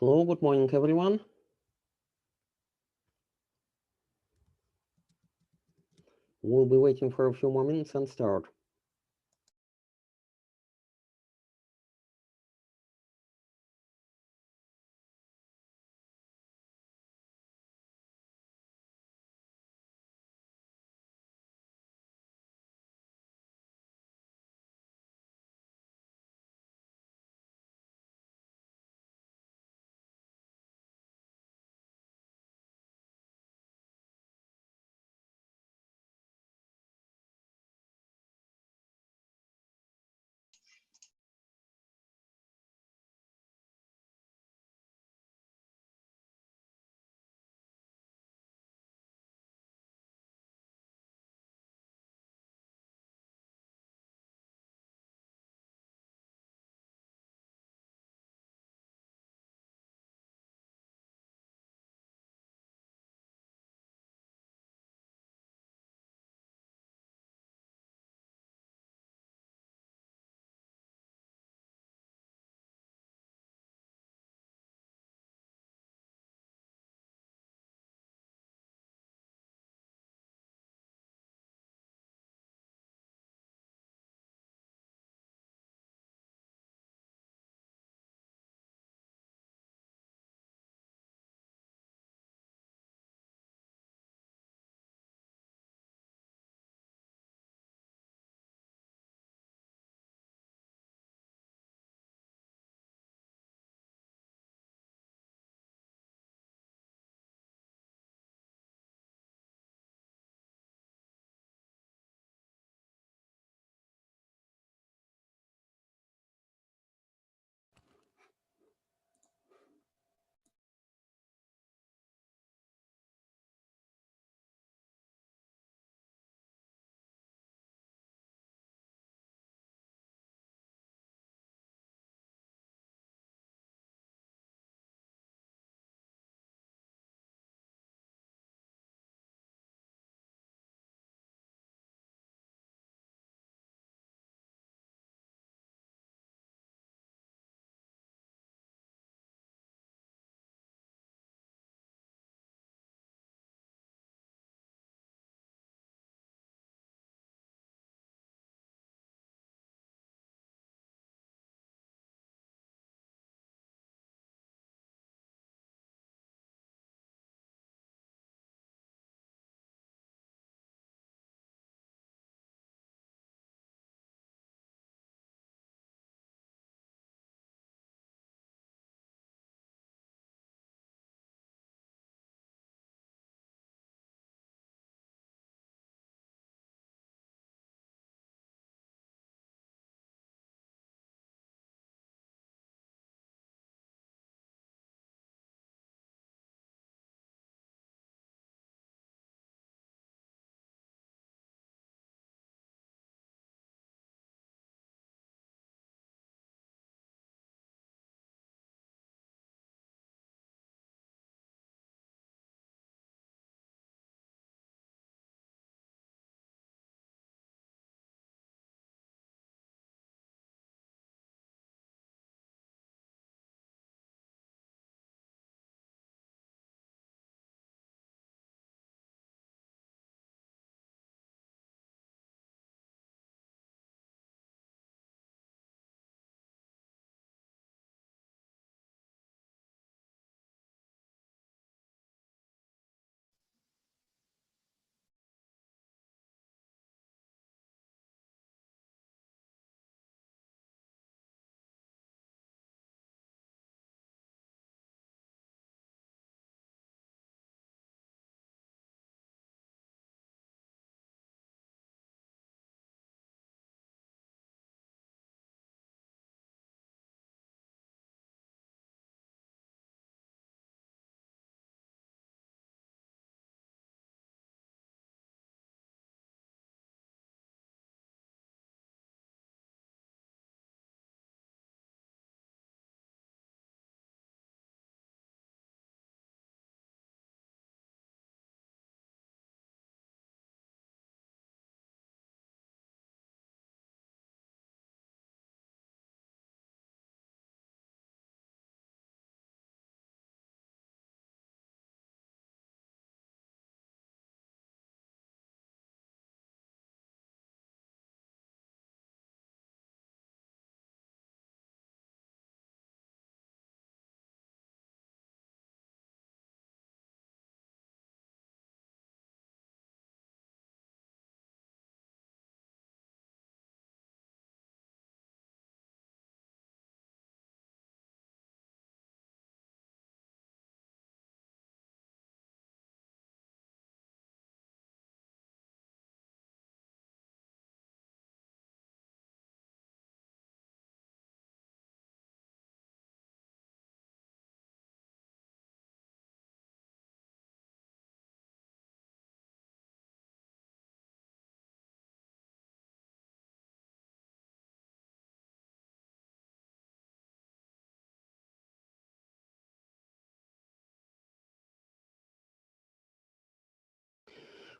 Hello, good morning, everyone. We'll be waiting for a few more minutes and start.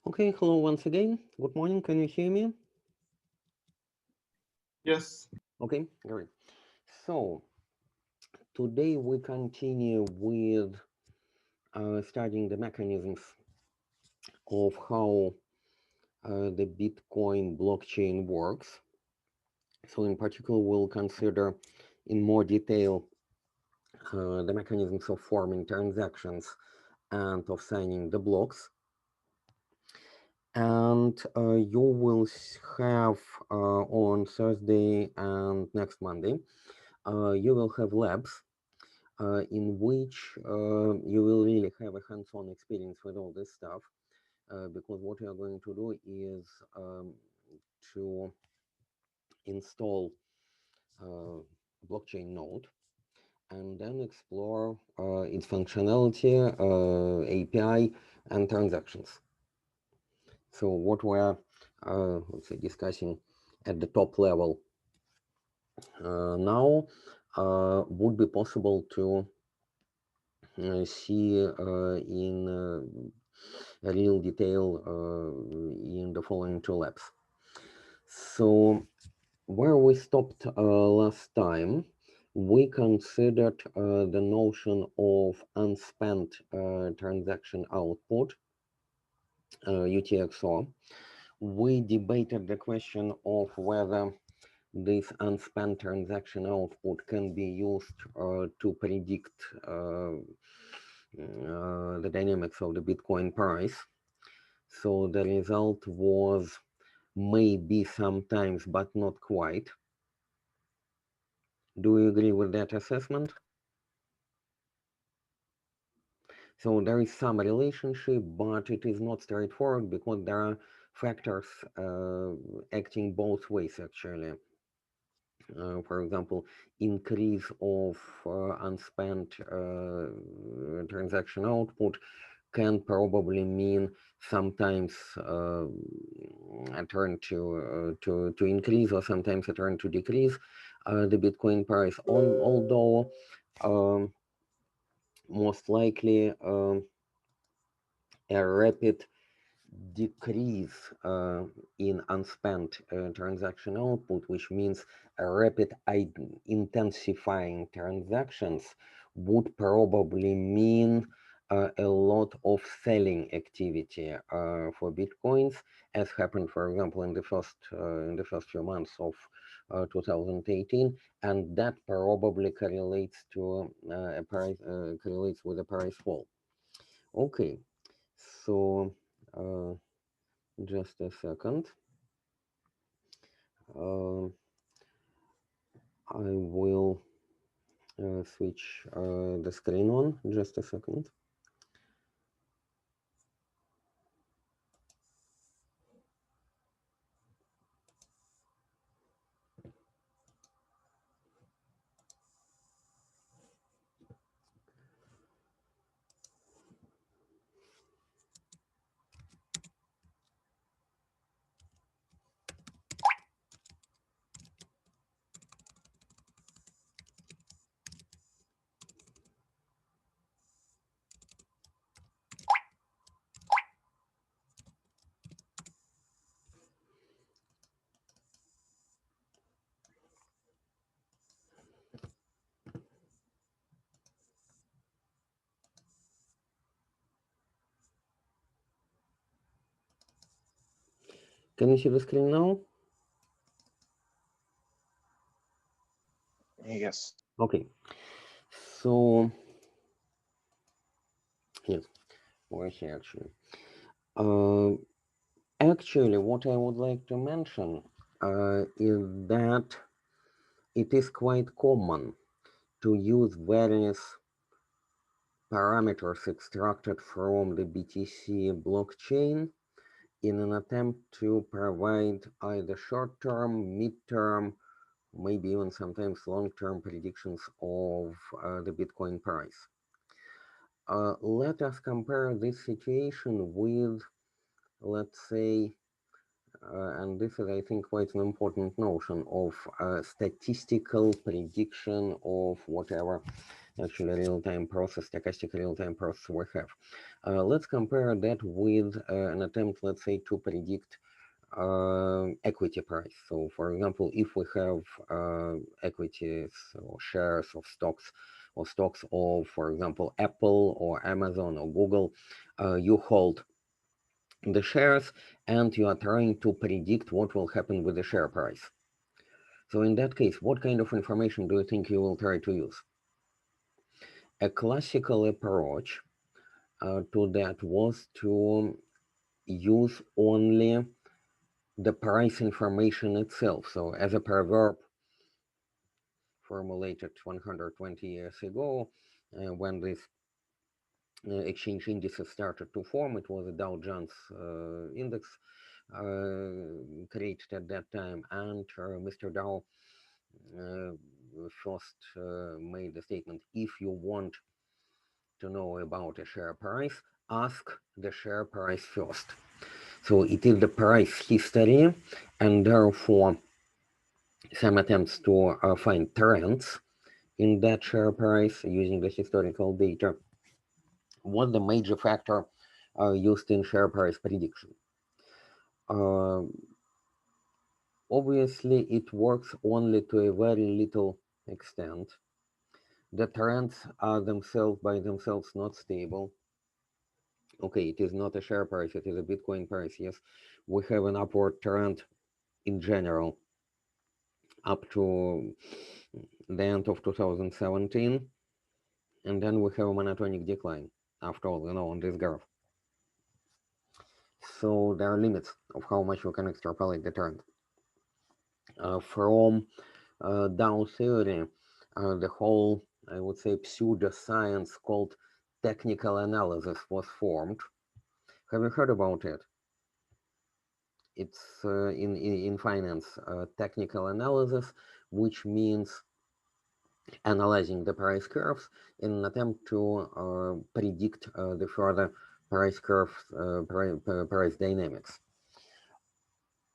Okay, hello once again. Good morning. Can you hear me? Yes. Okay, great. So today we continue with studying the mechanisms of how the Bitcoin blockchain works. So in particular, we'll consider in more detail the mechanisms of forming transactions and of signing the blocks. And you will have on Thursday and next Monday, you will have labs in which you will really have a hands-on experience with all this stuff, because what you are going to do is to install blockchain node and then explore its functionality, API, and transactions. So what we're let's say discussing at the top level now would be possible to see in real detail in the following two labs. So where we stopped last time, we considered the notion of unspent transaction output, UTXO. We debated the question of whether this unspent transaction output can be used to predict the dynamics of the Bitcoin price. So the result was maybe sometimes, but not quite. Do you agree with that assessment? So there is some relationship, but it is not straightforward because there are factors acting both ways actually. For example, increase of unspent transaction output can probably mean sometimes a turn to increase, or sometimes a turn to decrease the Bitcoin price. Although most likely a rapid decrease in unspent transaction output, which means a rapid intensifying transactions, would probably mean a lot of selling activity for bitcoins, as happened, for example, in the first few months of 2018, and that probably correlates to a price correlates with a price fall. Okay, so just a second. Uh, I will switch the screen on. Just a second. Can you see the screen now? Yes. Okay. So yes, we're here actually. Uh, Actually, what I would like to mention is that it is quite common to use various parameters extracted from the BTC blockchain in an attempt to provide either short-term, mid-term, maybe even sometimes long-term predictions of the Bitcoin price. Let us compare this situation with, let's say, and this is, I think, quite an important notion of statistical prediction of whatever actually real-time process, stochastic real-time process we have. Let's compare that with an attempt, let's say, to predict equity price. So, for example, if we have equities or shares of stocks of, for example, Apple or Amazon or Google, you hold the shares and you are trying to predict what will happen with the share price. So in that case, what kind of information do you think you will try to use? A classical approach to that was to use only the price information itself. So as a proverb formulated 120 years ago, when this exchange indices started to form, it was a Dow Jones index created at that time, and Mr. Dow first made the statement: if you want to know about a share price, ask the share price first. So it is the price history, and therefore some attempts to find trends in that share price using the historical data was the major factor used in share price prediction. Uh, Obviously, it works only to a very little extent. The trends are themselves by themselves not stable. Okay, it is not a share price, it is a Bitcoin price. Yes, we have an upward trend in general up to the end of 2017, and then we have a monotonic decline after all, on this graph. So there are limits of how much we can extrapolate the trend. From Dow theory, the whole, I would say, pseudoscience called technical analysis was formed. Have you heard about it? It's in finance, technical analysis, which means analyzing the price curves in an attempt to predict the further price curves, price dynamics.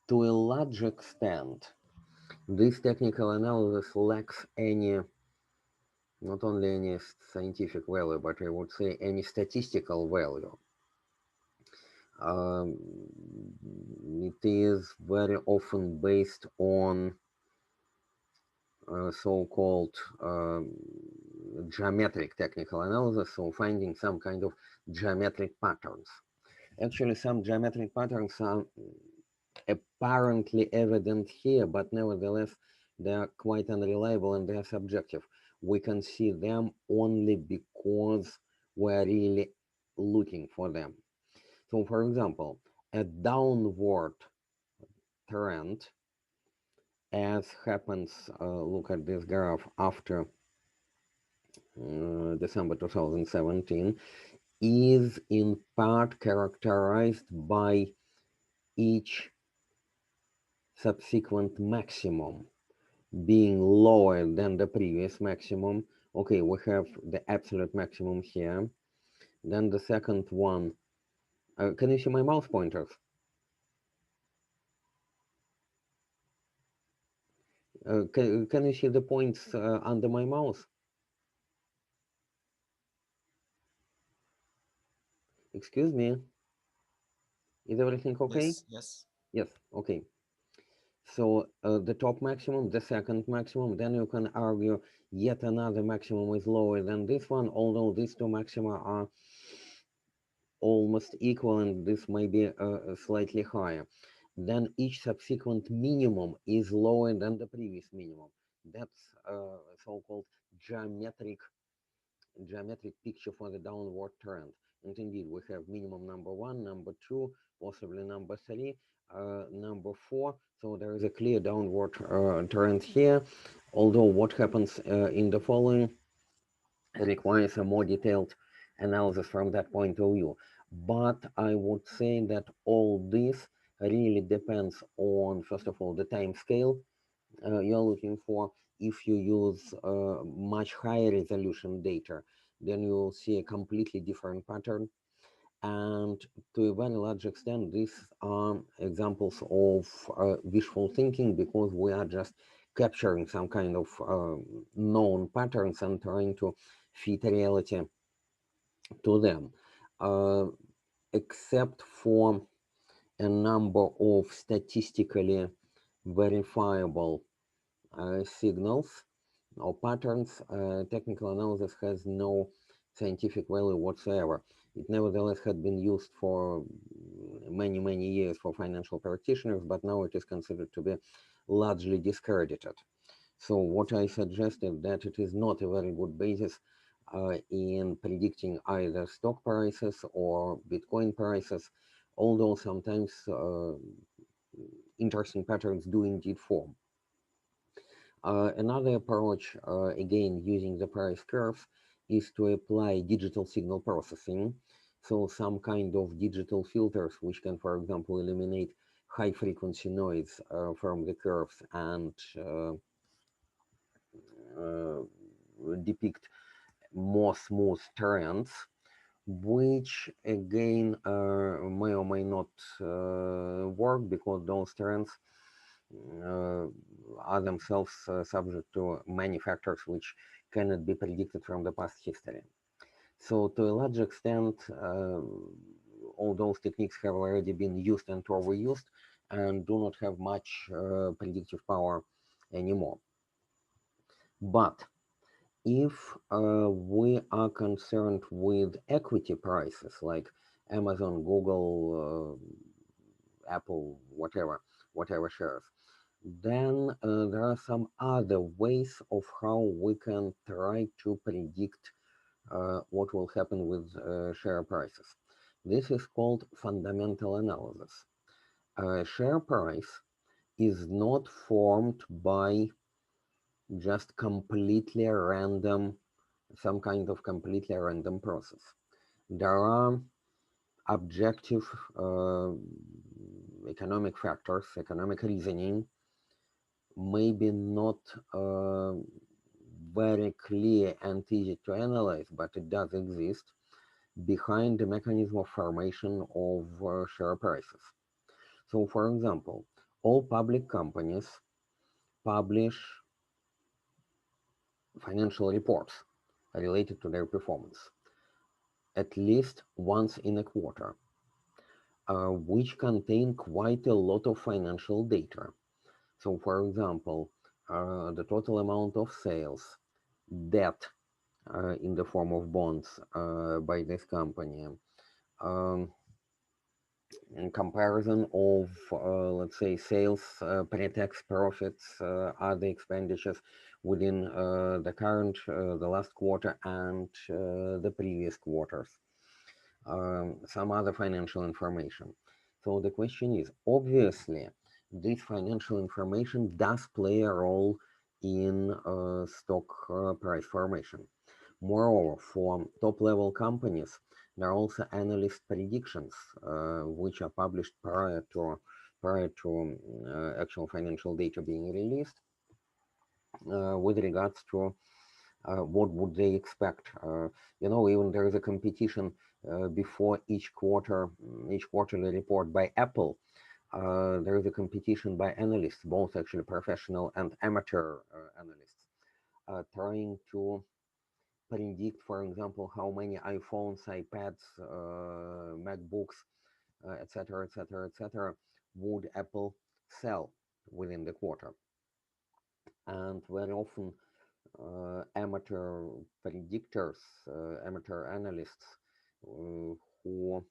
To a large extent, this technical analysis lacks any, not only any scientific value, but I would say any statistical value. Um, it is very often based on so-called geometric technical analysis, so finding some kind of geometric patterns. Actually, some geometric patterns are apparently evident here, but nevertheless, they are quite unreliable and they are subjective. We can see them only because we're really looking for them. So, for example, a downward trend, as happens, look at this graph after December 2017, is in part characterized by each subsequent maximum being lower than the previous maximum. Okay, we have the absolute maximum here. Then the second one. Can you see my mouse pointers? Can you see the points under my mouse? Excuse me. Is everything okay? Yes, yes. Yes, okay. So the top maximum, the second maximum, then you can argue yet another maximum is lower than this one, although these two maxima are almost equal and this may be slightly higher. Then each subsequent minimum is lower than the previous minimum. That's so-called geometric picture for the downward trend. And indeed, we have minimum number one, number two, possibly number three, number four. So there is a clear downward trend here. Although what happens in the following requires a more detailed analysis from that point of view. But I would say that all this really depends on, first of all, the time scale you're looking for. If you use much higher resolution data, then you'll see a completely different pattern. And to a very large extent, these are examples of wishful thinking, because we are just capturing some kind of known patterns and trying to fit reality to them. Uh, except for a number of statistically verifiable signals or patterns, technical analysis has no scientific value whatsoever. It nevertheless had been used for many, many years for financial practitioners, but now it is considered to be largely discredited. So what I suggested, that it is not a very good basis in predicting either stock prices or Bitcoin prices, although sometimes interesting patterns do indeed form. Another approach, again using the price curves, is to apply digital signal processing. So some kind of digital filters which can, for example, eliminate high frequency noise from the curves and uh, depict more smooth trends, which again may or may not work, because those trends uh, are themselves subject to many factors which cannot be predicted from the past history. So to a large extent, all those techniques have already been used and overused and do not have much predictive power anymore. But if we are concerned with equity prices like Amazon, Google, Apple, whatever shares, then there are some other ways of how we can try to predict what will happen with share prices. This is called fundamental analysis. Share price is not formed by just completely random, some kind of completely random process. There are objective economic factors, economic reasoning, maybe not very clear and easy to analyze, but it does exist behind the mechanism of formation of share prices. So, for example, all public companies publish financial reports related to their performance at least once in a quarter, which contain quite a lot of financial data. So, for example, the total amount of sales, debt in the form of bonds by this company, um, in comparison of, let's say, sales, pre-tax profits, other expenditures within the last quarter and the previous quarters, some other financial information. So the question is, obviously, this financial information does play a role in stock price formation. Moreover, for top-level companies, there are also analyst predictions, which are published prior to actual financial data being released, with regards to what would they expect. Even there is a competition before each quarterly report by Apple. There is a competition by analysts, both actually professional and amateur analysts, trying to predict, for example, how many iPhones, iPads, MacBooks, etc., etc., etc., would Apple sell within the quarter. And very often, amateur predictors, amateur analysts, who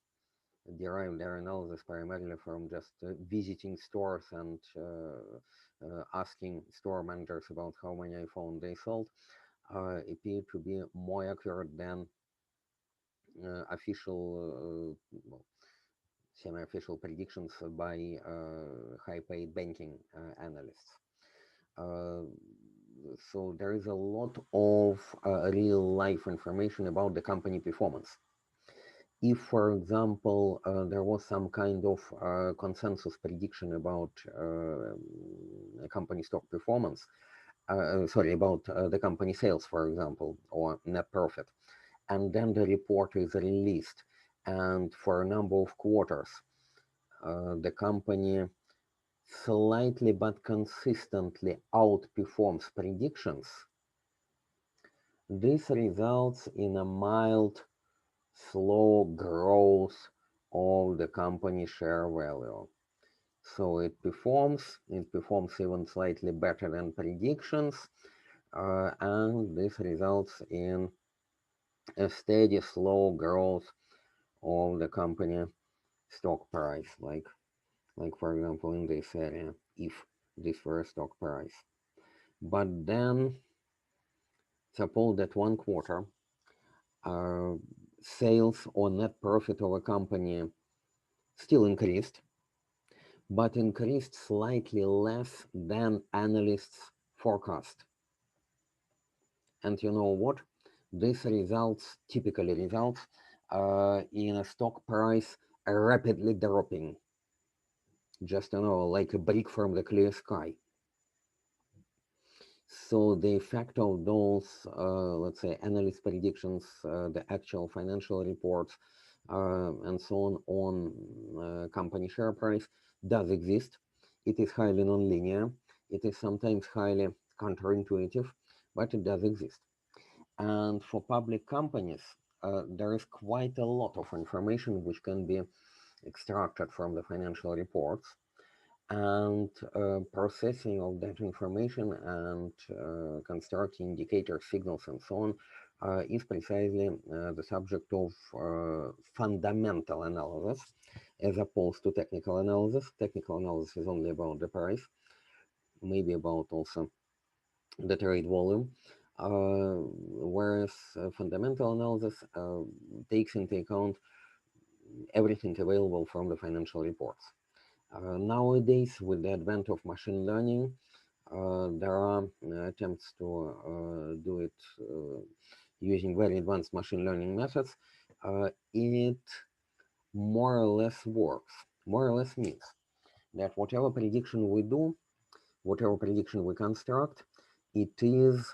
derive their analysis primarily from just visiting stores and asking store managers about how many iPhones they sold, appear to be more accurate than well, semi-official predictions by high-paid banking analysts. Uh, so there is a lot of real-life information about the company performance. If, for example, there was some kind of consensus prediction about a company stock performance, about the company sales, for example, or net profit, and then the report is released, and for a number of quarters, the company slightly but consistently outperforms predictions, this results in a mild, slow growth of the company share value. So it performs even slightly better than predictions, and this results in a steady, slow growth of the company stock price, like for example in this area, if this were a stock price. But then suppose that one quarter sales or net profit of a company still increased, but increased slightly less than analysts forecast. And you know what? This typically results in a stock price rapidly dropping, just like a brick from the clear sky. So the effect of those, let's say, analyst predictions, the actual financial reports, and so on company share price does exist. It is highly nonlinear. It is sometimes highly counterintuitive, but it does exist. And for public companies, there is quite a lot of information which can be extracted from the financial reports, and processing of that information and constructing indicator signals and so on is precisely the subject of fundamental analysis as opposed to technical analysis. Technical analysis is only about the price, maybe about also the trade volume, whereas fundamental analysis takes into account everything available from the financial reports. Nowadays, with the advent of machine learning, there are attempts to do it using very advanced machine learning methods. It more or less works. More or less means that whatever prediction we do, whatever prediction we construct, it is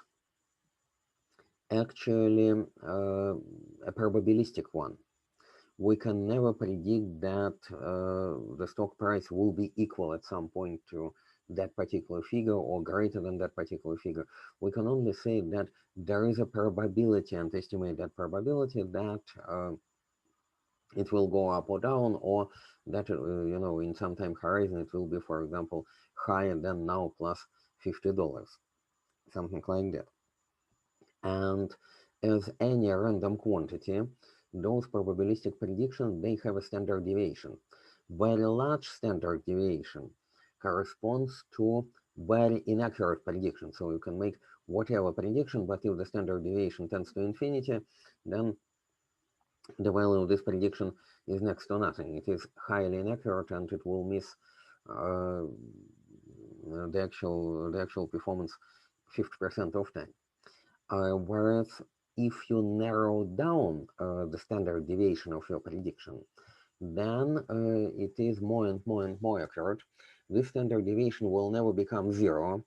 actually a probabilistic one. We can never predict that the stock price will be equal at some point to that particular figure or greater than that particular figure. We can only say that there is a probability and estimate that probability that it will go up or down, or that in some time horizon it will be, for example, higher than now plus $50, something like that. And as any random quantity, those probabilistic predictions, they have a standard deviation. Very large standard deviation corresponds to very inaccurate prediction. So you can make whatever prediction, but if the standard deviation tends to infinity, then the value of this prediction is next to nothing. It is highly inaccurate and it will miss the actual performance 50% of time. Whereas if you narrow down the standard deviation of your prediction, then it is more and more and more accurate. This standard deviation will never become zero.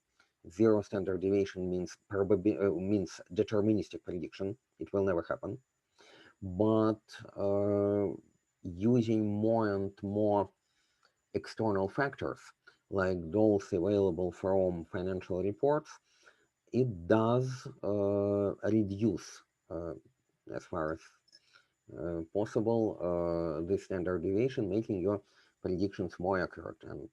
Zero standard deviation means means deterministic prediction. It will never happen. But using more and more external factors, like those available from financial reports, it does reduce, as far as possible, the standard deviation, making your predictions more accurate. And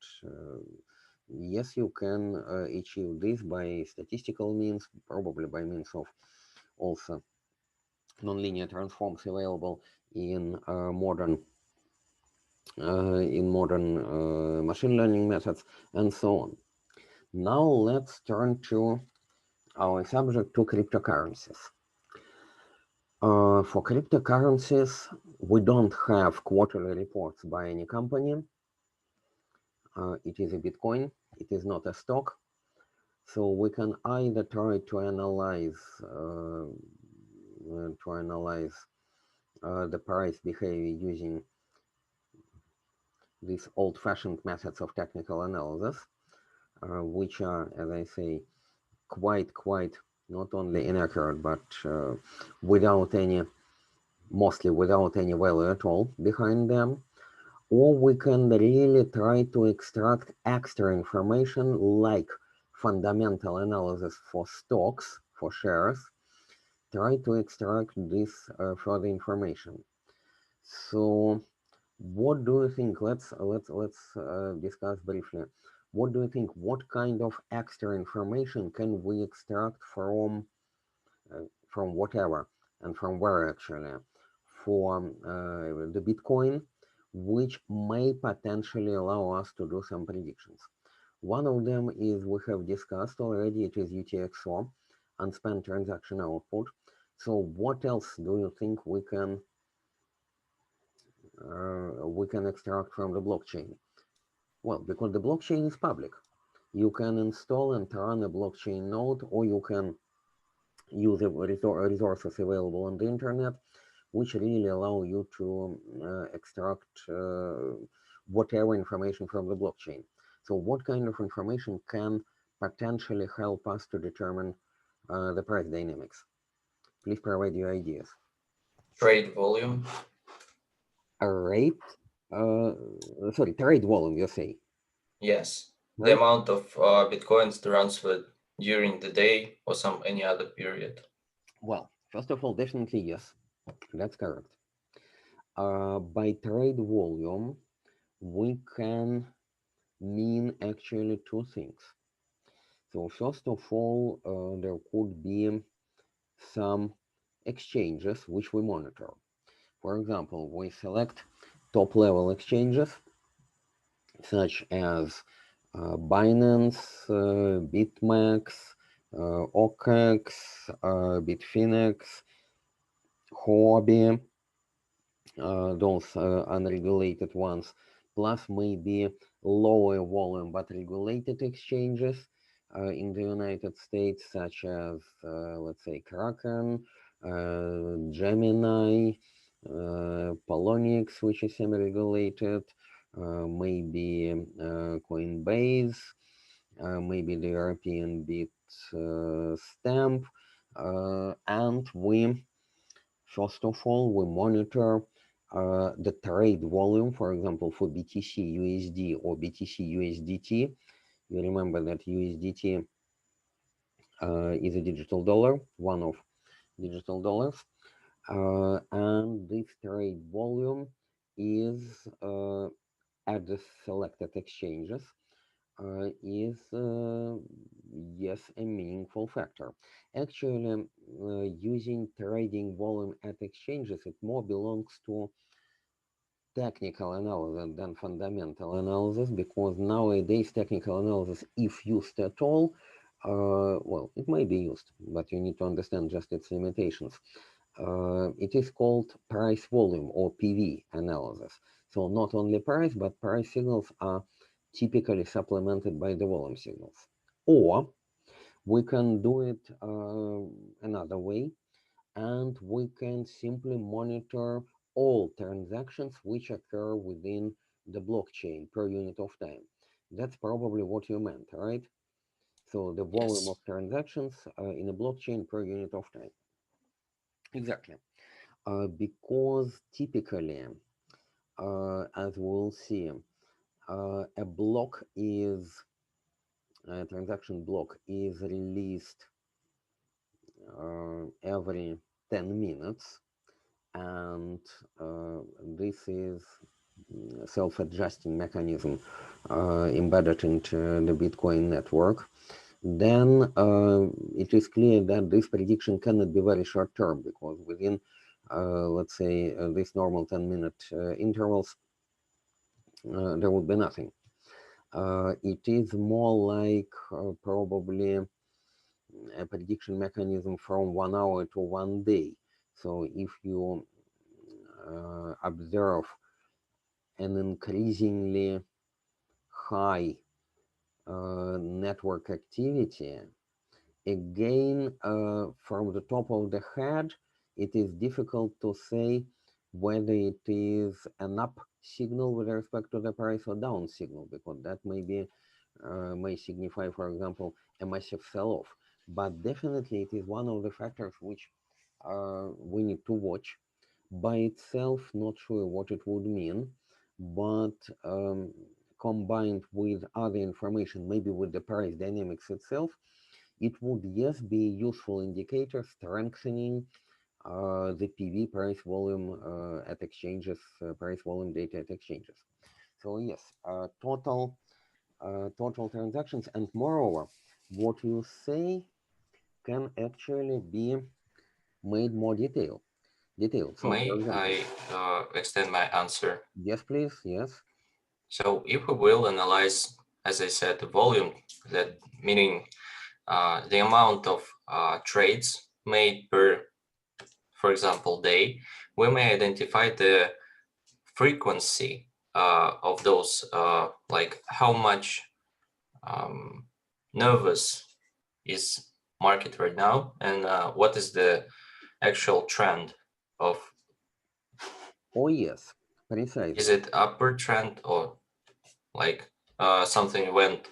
yes, you can achieve this by statistical means, probably by means of also nonlinear transforms available in modern machine learning methods, and so on. Now let's turn to our subject, to cryptocurrencies. For cryptocurrencies, we don't have quarterly reports by any company. It is a Bitcoin, it is not a stock. So we can either try to analyze the price behavior using these old-fashioned methods of technical analysis, which are, as I say, quite not only inaccurate, but without any mostly without any value at all behind them, or we can really try to extract extra information like fundamental analysis for stocks, for shares, try to extract this further information. So what do you think? Let's discuss briefly. What do you think? What kind of extra information can we extract from whatever and from where actually for the Bitcoin, which may potentially allow us to do some predictions? One of them is we have discussed already. It is UTXO, unspent transaction output. So what else do you think we can extract from the blockchain? Well, because the blockchain is public. You can install and run a blockchain node, or you can use the resources available on the internet, which really allow you to extract whatever information from the blockchain. So what kind of information can potentially help us to determine the price dynamics? Please provide your ideas. Trade volume. A rate, sorry, trade volume, you say, Yes. The right? amount of bitcoins transferred during the day or some any other period. Well, first of all, definitely yes, that's correct. By trade volume, we can mean actually two things. So first of all, there could be some exchanges which we monitor. For example, we select top level exchanges such as Binance, BitMEX, OKEX, Bitfinex, Huobi, those unregulated ones, plus maybe lower volume but regulated exchanges in the United States, such as, let's say, Kraken, Gemini, Polonix, which is semi-regulated, maybe Coinbase, maybe the European Bit stamp, and we first of all, we monitor the trade volume, for example, for BTC USD or BTC USDT. You remember that USDT is a digital dollar, one of digital dollars, and this trade volume is at the selected exchanges is yes a meaningful factor. Actually, using trading volume at exchanges, it more belongs to technical analysis than fundamental analysis, because nowadays technical analysis, if used at all, well, it may be used, but you need to understand just its limitations. It is called price volume or PV analysis. So not only price, but price signals are typically supplemented by the volume signals. Or we can do it another way, and we can simply monitor all transactions which occur within the blockchain per unit of time. That's probably what you meant, right? So the volume Yes. of transactions in a blockchain per unit of time. Exactly. Because typically, as we'll see, a block is a transaction block is released every 10 minutes, and this is self-adjusting mechanism embedded into the Bitcoin network. Then it is clear that this prediction cannot be very short term, because within let's say this normal 10-minute intervals there would be nothing. It is more like probably a prediction mechanism from 1 hour to 1 day. So if you observe an increasingly high network activity, again, from the top of the head, it is difficult to say whether it is an up signal with respect to the price or down signal, because that may signify, for example, a massive sell-off. But definitely, it is one of the factors which we need to watch. By itself, not sure what it would mean, but combined with other information, maybe with the price dynamics itself, it would, yes, be a useful indicator strengthening the PV price volume at exchanges, price volume data at exchanges. So yes, total transactions, and moreover, what you say can actually be made more detailed. So, for May example, I extend my answer? yes, please, yes. So if we will analyze, as I said, the volume, that meaning the amount of trades made per, for example, day, we may identify the frequency of those, like how much um, nervous is market right now, and what is the actual trend of, Oh, yes, is precisely. it upward trend, or like something went,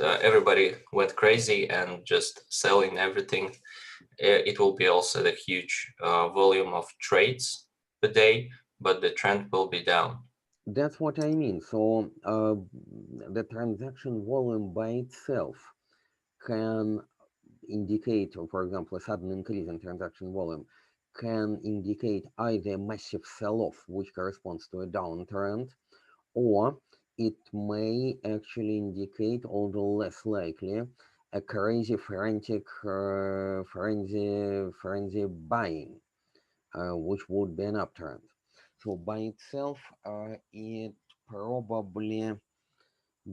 everybody went crazy and just selling everything. It will be also the huge volume of trades per day, but the trend will be down. That's what I mean. So, the transaction volume by itself can indicate, or for example, a sudden increase in transaction volume can indicate either a massive sell-off, which corresponds to a downtrend, or it may actually indicate, although less likely, a crazy frenzy buying, which would be an uptrend. So by itself, it probably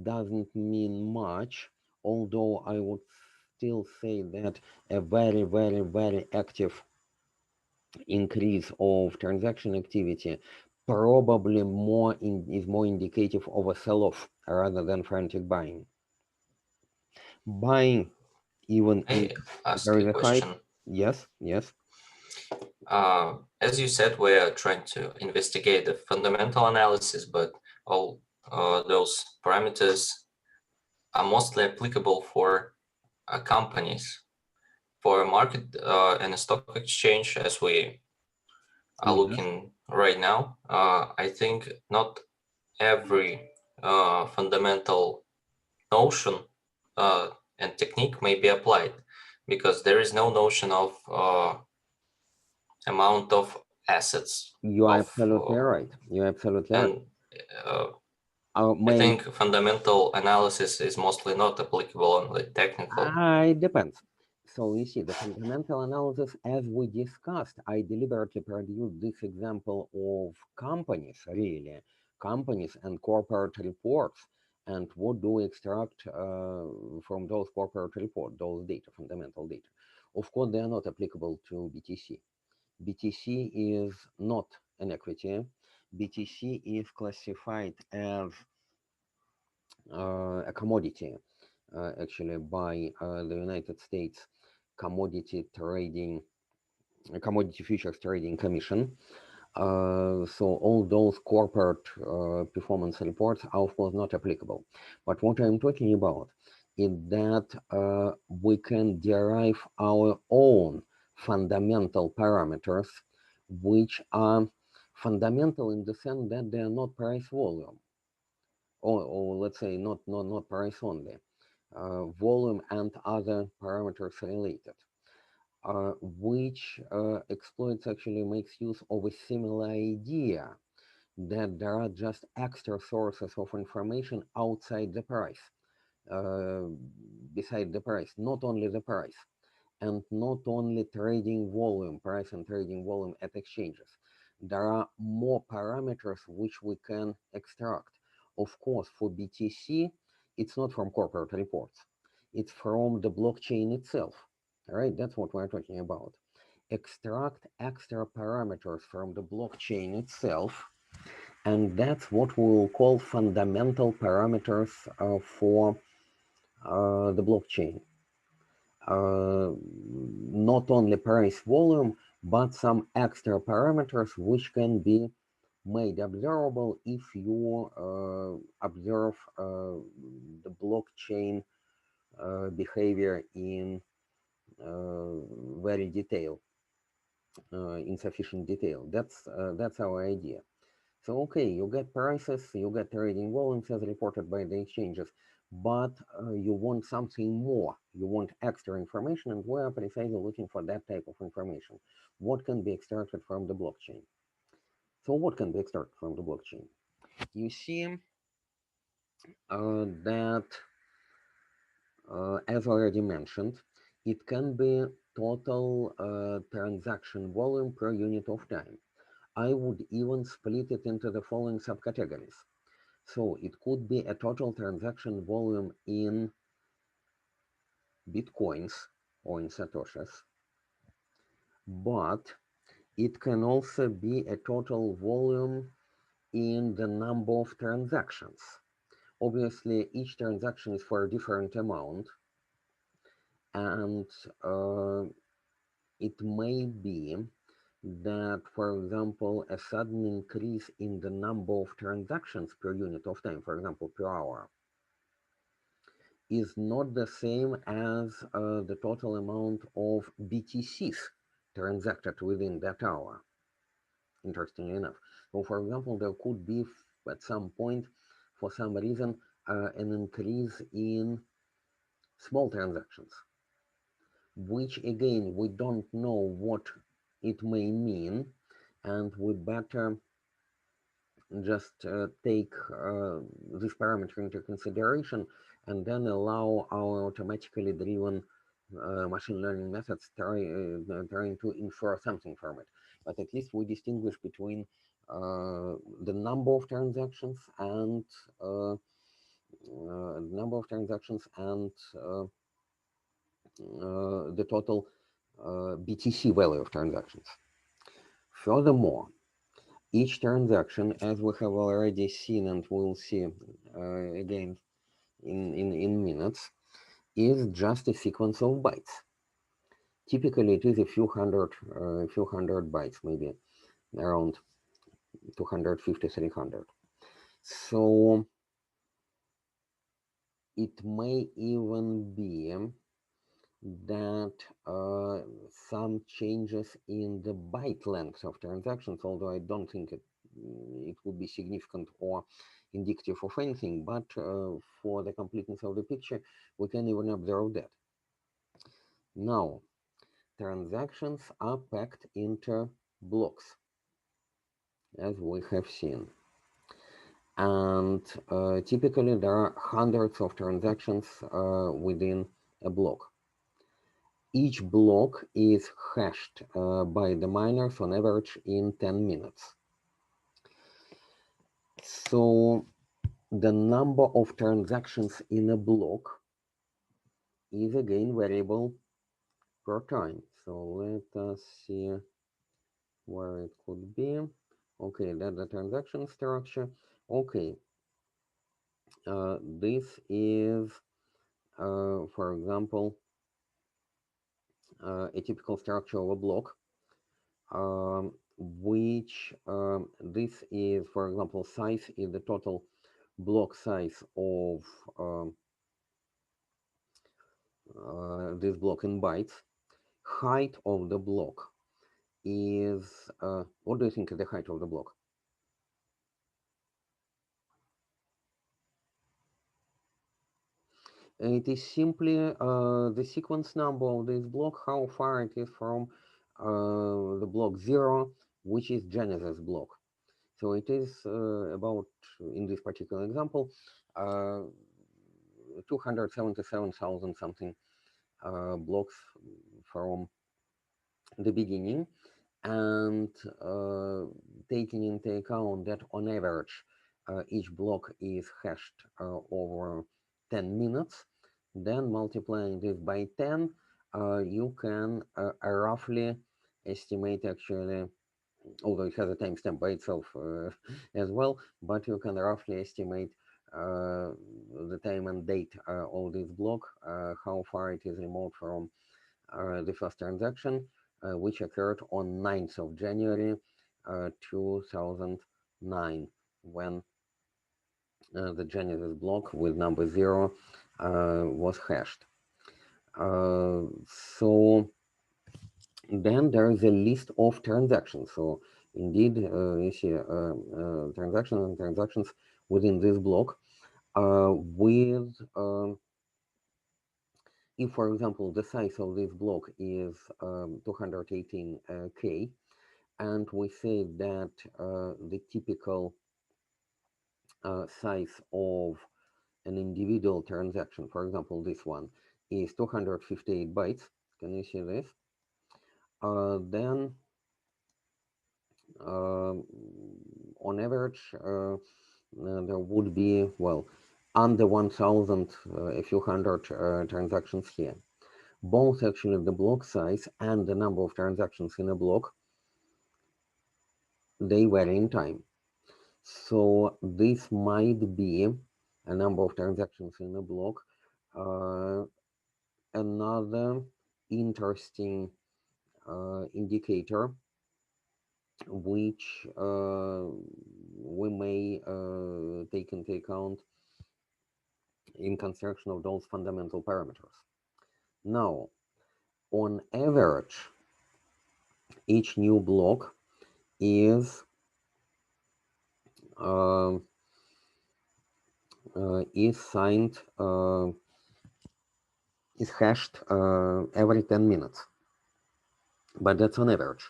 doesn't mean much, although I would still say that a very active increase of transaction activity probably is more indicative of a sell-off rather than frantic buying. Buying, even if I ask there is you a a hype, question. yes, yes, As you said, we are trying to investigate the fundamental analysis, but all those parameters are mostly applicable for companies. For a market and a stock exchange, as we are yes. looking right now, I think not every fundamental notion and technique may be applied, because there is no notion of amount of assets You are of absolutely right. You're absolutely right. and uh, Our I main, think fundamental analysis is mostly not applicable on the technical. it depends. So you see, the fundamental analysis, as we discussed, I deliberately produced this example of companies, really, companies and corporate reports, and what do we extract from those corporate reports, those data, fundamental data. Of course, they are not applicable to BTC. BTC is not an equity. BTC is classified as a commodity, actually, by the United States Commodity Trading, Commodity Futures Trading Commission. So all those corporate performance reports are of course not applicable. But what I'm talking about is that we can derive our own fundamental parameters, which are fundamental in the sense that they are not price volume, or let's say not price only, volume and other parameters related, which exploits actually makes use of a similar idea that there are just extra sources of information outside the price, uh, beside the price, not only the price, and not only trading volume, price and trading volume at exchanges. There are more parameters which we can extract. Of course, for BTC, it's not from corporate reports. It's from the blockchain itself. All right, that's what we're talking about. Extract extra parameters from the blockchain itself, and that's what we will call fundamental parameters for the blockchain. Not only price volume, but some extra parameters which can be made observable if you observe the blockchain behavior in very detail. in sufficient detail. That's our idea. So okay, you get prices, you get trading volumes as reported by the exchanges, but you want something more. You want extra information, and we are precisely looking for that type of information. What can be extracted from the blockchain? So what can be extracted from the blockchain? You see that, as already mentioned, it can be total transaction volume per unit of time. I would even split it into the following subcategories. So it could be a total transaction volume in Bitcoins or in Satoshis, but it can also be a total volume in the number of transactions. Obviously, each transaction is for a different amount, and it may be that, for example, a sudden increase in the number of transactions per unit of time, for example, per hour, is not the same as the total amount of BTCs transacted within that hour, interestingly enough. So, for example, there could be at some point, for some reason, an increase in small transactions, which again, we don't know what it may mean, and we better just take this parameter into consideration and then allow our automatically driven machine learning methods trying to infer something from it. But at least we distinguish between the number of transactions and the total BTC value of transactions. Furthermore, each transaction, as we have already seen and we'll see again in minutes, is just a sequence of bytes. Typically, it is a few hundred bytes, maybe around 250, 300. So it may even be that some changes in the byte length of transactions, although I don't think it would be significant or indicative of anything, but for the completeness of the picture, we can even observe that. Now, transactions are packed into blocks, as we have seen. And typically there are hundreds of transactions within a block. Each block is hashed by the miners on average in 10 minutes. So the number of transactions in a block is again variable per time. So let us see where it could be. Okay, that's the transaction structure. Okay, this is, for example, a typical structure of a block, which this is, for example, size is the total block size of this block in bytes. Height of the block is, what do you think is the height of the block? It is simply the sequence number of this block, how far it is from the block 0, which is Genesis block. So it is about, in this particular example, 277,000 something blocks from the beginning, and taking into account that on average each block is hashed over 10 minutes, then multiplying this by 10, you can roughly estimate, actually, although it has a timestamp by itself as well, but you can roughly estimate the time and date of this block, how far it is remote from the first transaction, which occurred on 9th of January 2009, when the Genesis block with number 0 was hashed. So Then there is a list of transactions. So indeed, you see transactions within this block with if, for example, the size of this block is 218K, and we say that the typical size of an individual transaction, for example, this one, is 258 bytes. Can you see this? Then, on average, there would be, well, under 1,000, a few hundred transactions here. Both actually the block size and the number of transactions in a block, they vary in time. So this might be a number of transactions in a block. Another interesting indicator which we may take into account in construction of those fundamental parameters. Now, on average, each new block is uh, signed is hashed every 10 minutes, but that's on average.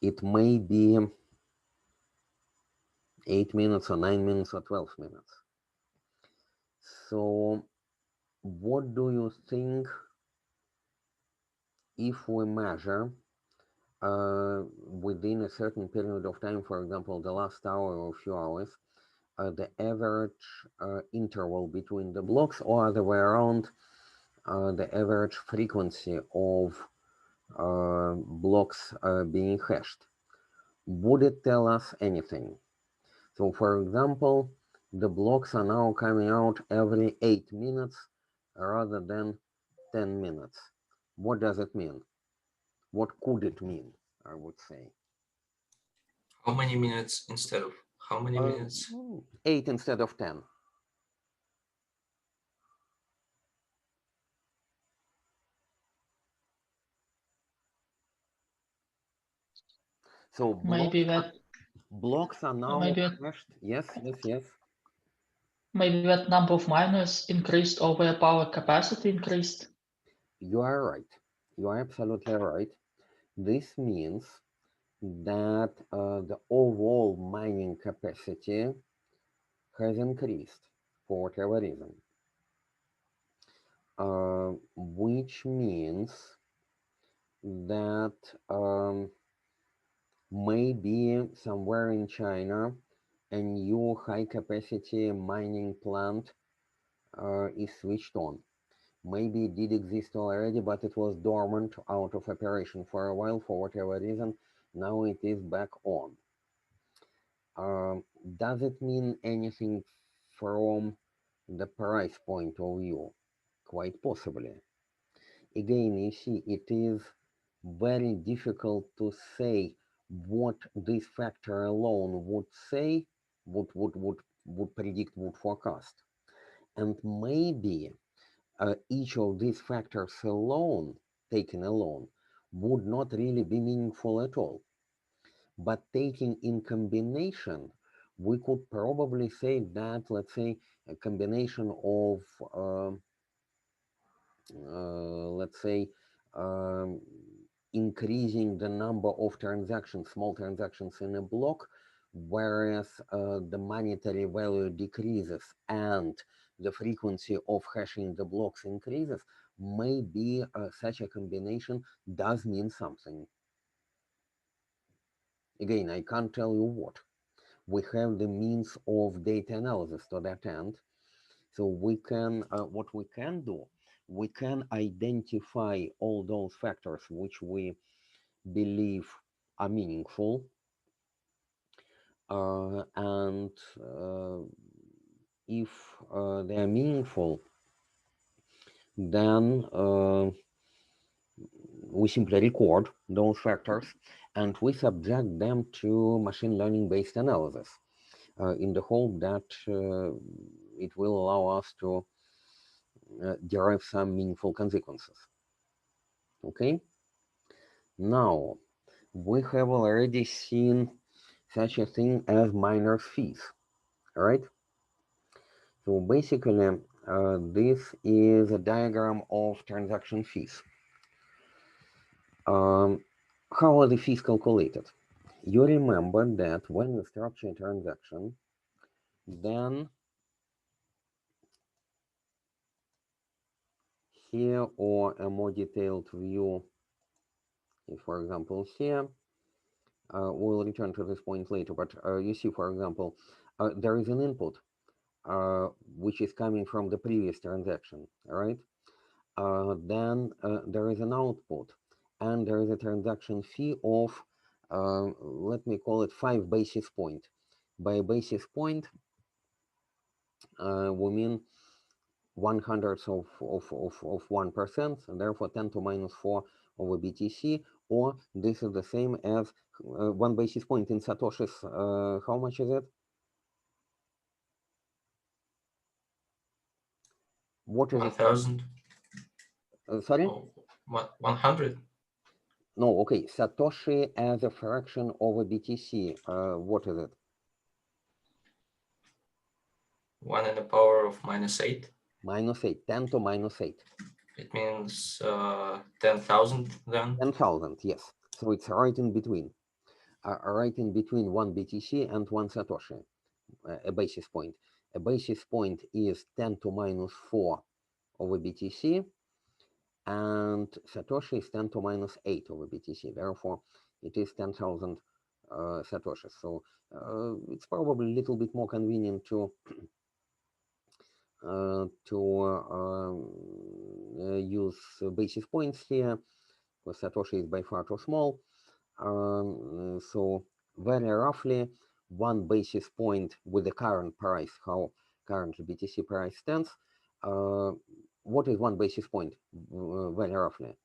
It may be 8 minutes or 9 minutes or 12 minutes. So what do you think if we measure within a certain period of time, for example, the last hour or few hours, the average interval between the blocks, or the way around, the average frequency of blocks being hashed? Would it tell us anything? So, for example, the blocks are now coming out every 8 minutes rather than 10 minutes. What does it mean? What could it mean, I would say? How many minutes instead of how many minutes? 8 instead of 10. So blocks are now hashed. Yes, yes, yes. Maybe that number of miners increased or their power capacity increased. You are right. You are absolutely right. This means that the overall mining capacity has increased for whatever reason, which means that maybe somewhere in China a new high capacity mining plant is switched on. Maybe it did exist already, but it was dormant, out of operation for a while for whatever reason. Now it is back on. Does it mean anything from the price point of view? Quite possibly. Again, you see, it is very difficult to say what this factor alone would say, would predict, would forecast. And maybe each of these factors alone, taken alone, would not really be meaningful at all. But taking in combination, we could probably say that, let's say, a combination of, let's say, um, increasing the number of transactions, small transactions in a block, whereas the monetary value decreases and the frequency of hashing the blocks increases, maybe such a combination does mean something. Again, I can't tell you what. We have the means of data analysis to that end. So we can, what we can do, we can identify all those factors which we believe are meaningful, and if they are meaningful, then we simply record those factors and we subject them to machine learning based analysis in the hope that it will allow us to derive some meaningful consequences. Okay. Now, we have already seen such a thing as miners fees, all right? So basically, this is a diagram of transaction fees. How are the fees calculated? You remember that when you structure a transaction, then here, or a more detailed view is, for example, here. We'll return to this point later, but you see, for example, there is an input which is coming from the previous transaction, all right? Then there is an output, and there is a transaction fee of, let me call it 5 basis point. By basis point, we mean 1/100 of 1%, and therefore 10 to minus 4 over BTC, or this is the same as 1 basis point in Satoshis. How much is it? What is 1,000. Sorry? Oh, what, 100? No, okay. Satoshi as a fraction over BTC. What is it? 1 in the power of -8. -8. 10 to -8. It means 10,000 then. 10,000. Yes. So it's right in between. Right in between 1 BTC and 1 Satoshi. A basis point. A basis point is 10 to -4 over BTC, and Satoshi is 10 to -8 over BTC. Therefore, it is 10,000 Satoshis. So it's probably a little bit more convenient to use basis points here, because Satoshi is by far too small. So very roughly, 1 basis point with the current price, how currently BTC price stands. What is 1 basis point, very roughly?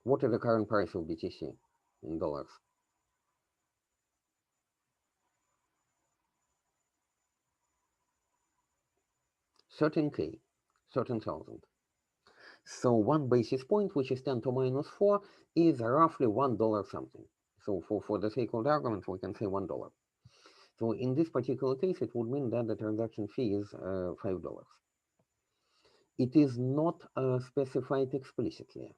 What is the current price of BTC in dollars? $13K, 13,000. So 1 basis point, which is 10 to -4, is roughly $1 something. So for the sake of the argument, we can say $1. So in this particular case, it would mean that the transaction fee is $5. It is not specified explicitly.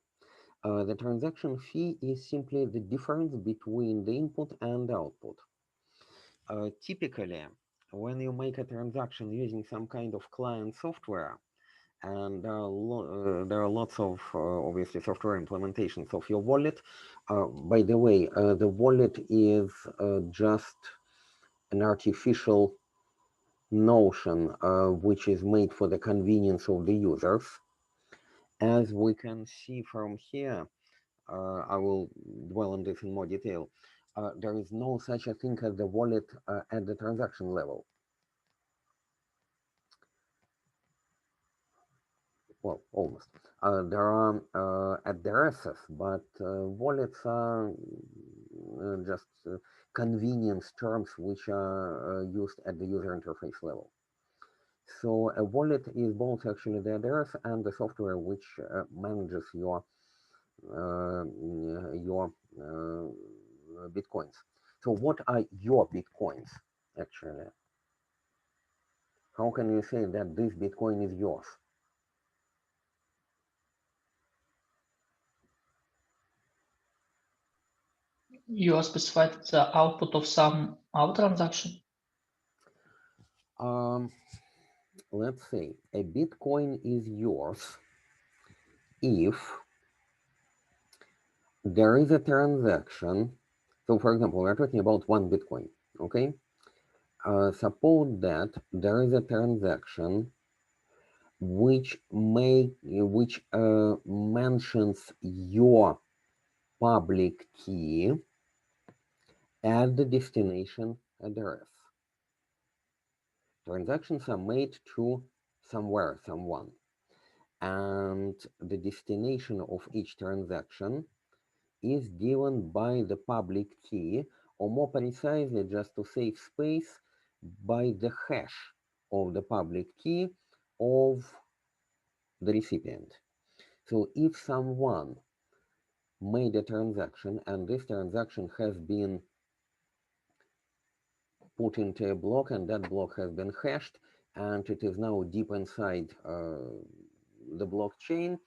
The transaction fee is simply the difference between the input and the output. Typically, when you make a transaction using some kind of client software, and there are lots of obviously software implementations of your wallet. By the way, the wallet is just an artificial notion which is made for the convenience of the users. As we can see from here, I will dwell on this in more detail. There is no such a thing as the wallet at the transaction level. Well, almost. There are addresses, but wallets are just convenience terms which are used at the user interface level. So a wallet is both actually the address and the software which manages your bitcoins. So what are your bitcoins actually? How can you say that this bitcoin is yours? You are specified the output of some out transaction. Let's say a bitcoin is yours if there is a transaction. So for example, we're talking about 1 bitcoin, okay? Suppose that there is a transaction which mentions your public key as the destination address. Transactions are made to somewhere, someone, and the destination of each transaction is given by the public key, or more precisely, just to save space, by the hash of the public key of the recipient. So if someone made a transaction and this transaction has been put into a block and that block has been hashed and it is now deep inside the blockchain,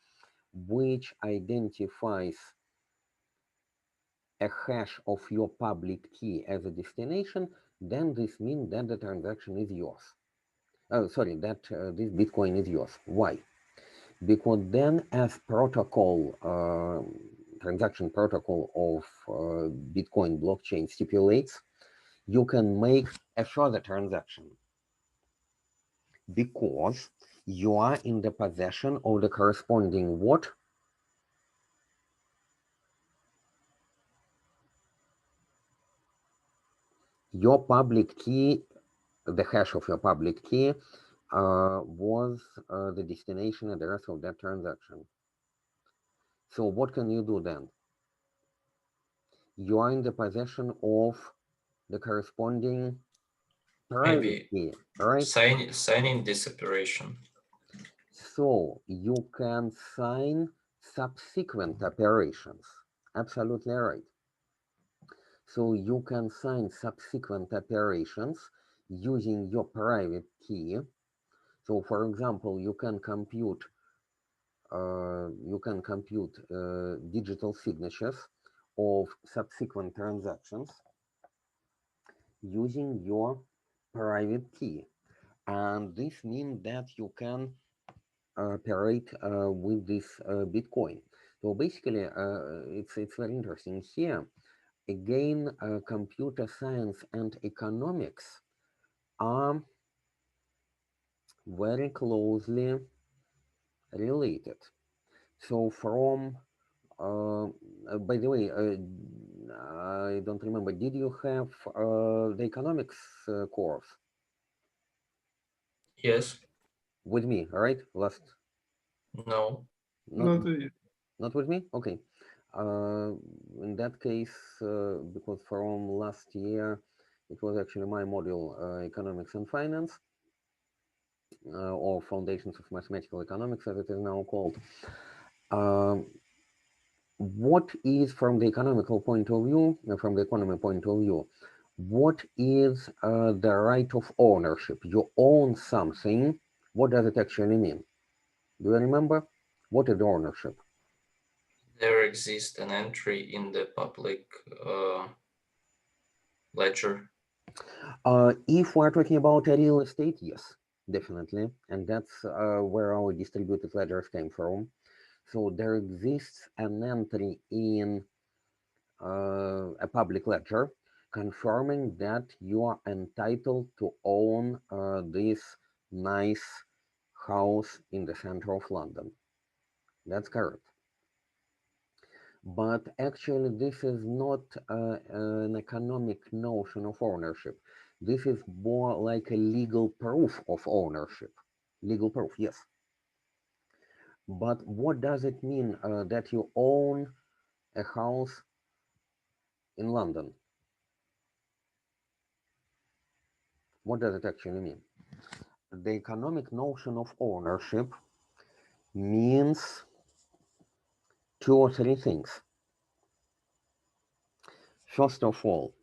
which identifies a hash of your public key as a destination, then this means that the transaction is yours. Oh, sorry, that this Bitcoin is yours. Why? Because then as protocol, transaction protocol of Bitcoin blockchain stipulates, you can make a further transaction because you are in the possession of the corresponding what? Your public key, the hash of your public key was the destination address of that transaction. So what can you do then? You are in the possession of the corresponding private Maybe key, right? signing this operation. So you can sign subsequent operations. Absolutely right. So you can sign subsequent operations using your private key. So for example, you can compute digital signatures of subsequent transactions using your private key. And this means that you can operate with this Bitcoin. So basically, it's very interesting here. Again, computer science and economics are very closely related. So from, by the way, I don't remember, did you have the economics course Yes. with me, right? Last, No. not, not with me? Okay. In that case, because from last year, it was actually my module, Economics and Finance, or Foundations of Mathematical Economics, as it is now called. Um, what is, from the economical point of view, from the economy point of view, what is the right of ownership? You own something. What does it actually mean? Do you remember? What is ownership? There exists an entry in the public ledger. If we're talking about a real estate, yes, definitely. And that's where our distributed ledgers came from. So there exists an entry in a public ledger confirming that you are entitled to own this nice house in the center of London. That's correct. But actually, this is not an economic notion of ownership. This is more like a legal proof of ownership. Legal proof, yes. But what does it mean that you own a house in London? What does it actually mean? The economic notion of ownership means two or three things. First of all,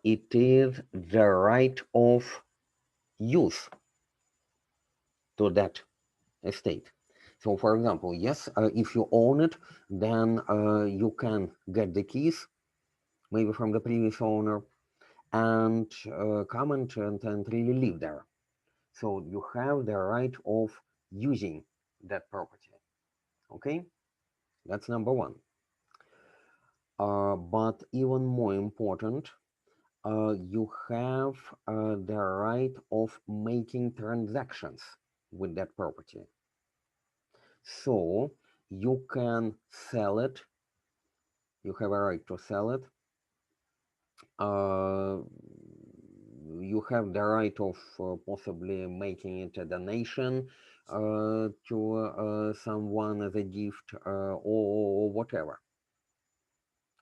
it is the right of use to that estate. So, for example, yes, if you own it, then you can get the keys, maybe from the previous owner, and come and really live there. So you have the right of using that property. Okay, that's number one. But even more important, you have the right of making transactions with that property. So you can sell it, you have a right to sell it. You have the right of possibly making it a donation to someone as a gift or whatever.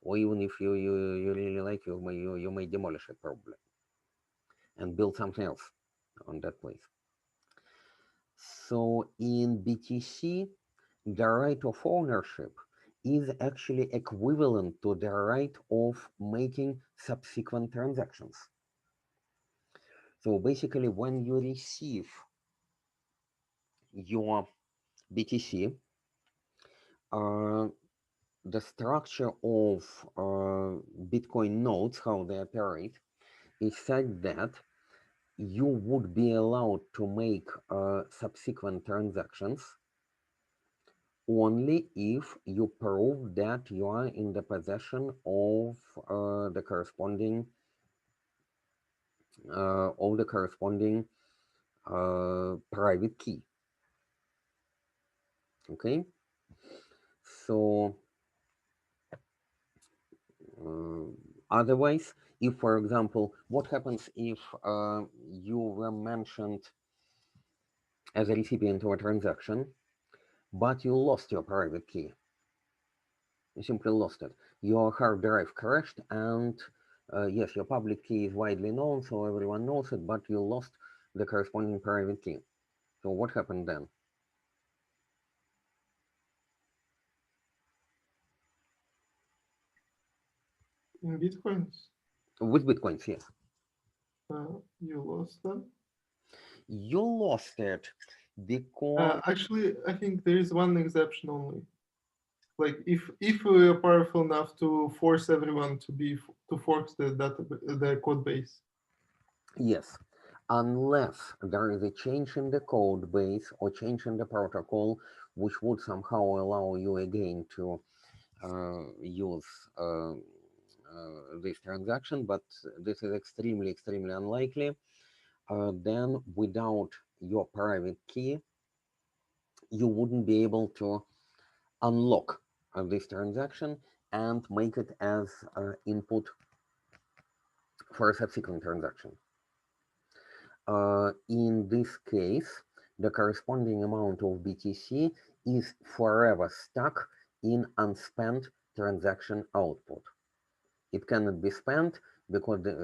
Or even if you really like, you may demolish it probably. and build something else on that place. So in BTC, the right of ownership is actually equivalent to the right of making subsequent transactions. So basically, when you receive your BTC, the structure of Bitcoin nodes, how they operate, is such that you would be allowed to make subsequent transactions only if you prove that you are in the possession of the corresponding private key. Okay, so otherwise, if, for example, what happens if you were mentioned as a recipient of a transaction, but you lost your private key? You simply lost it. Your hard drive crashed, and yes, your public key is widely known, so everyone knows it, but you lost the corresponding private key. So what happened then? In Bitcoins? With Bitcoins, yes. You lost them? You lost it because... Actually, I think there is one exception only. Like if we are powerful enough to force everyone to fork the code base. Yes, unless there is a change in the code base or change in the protocol, which would somehow allow you again to use this transaction, but this is extremely, extremely unlikely. Then without your private key, you wouldn't be able to unlock this transaction and make it as input for a subsequent transaction. In this case, the corresponding amount of BTC is forever stuck in unspent transaction output. It cannot be spent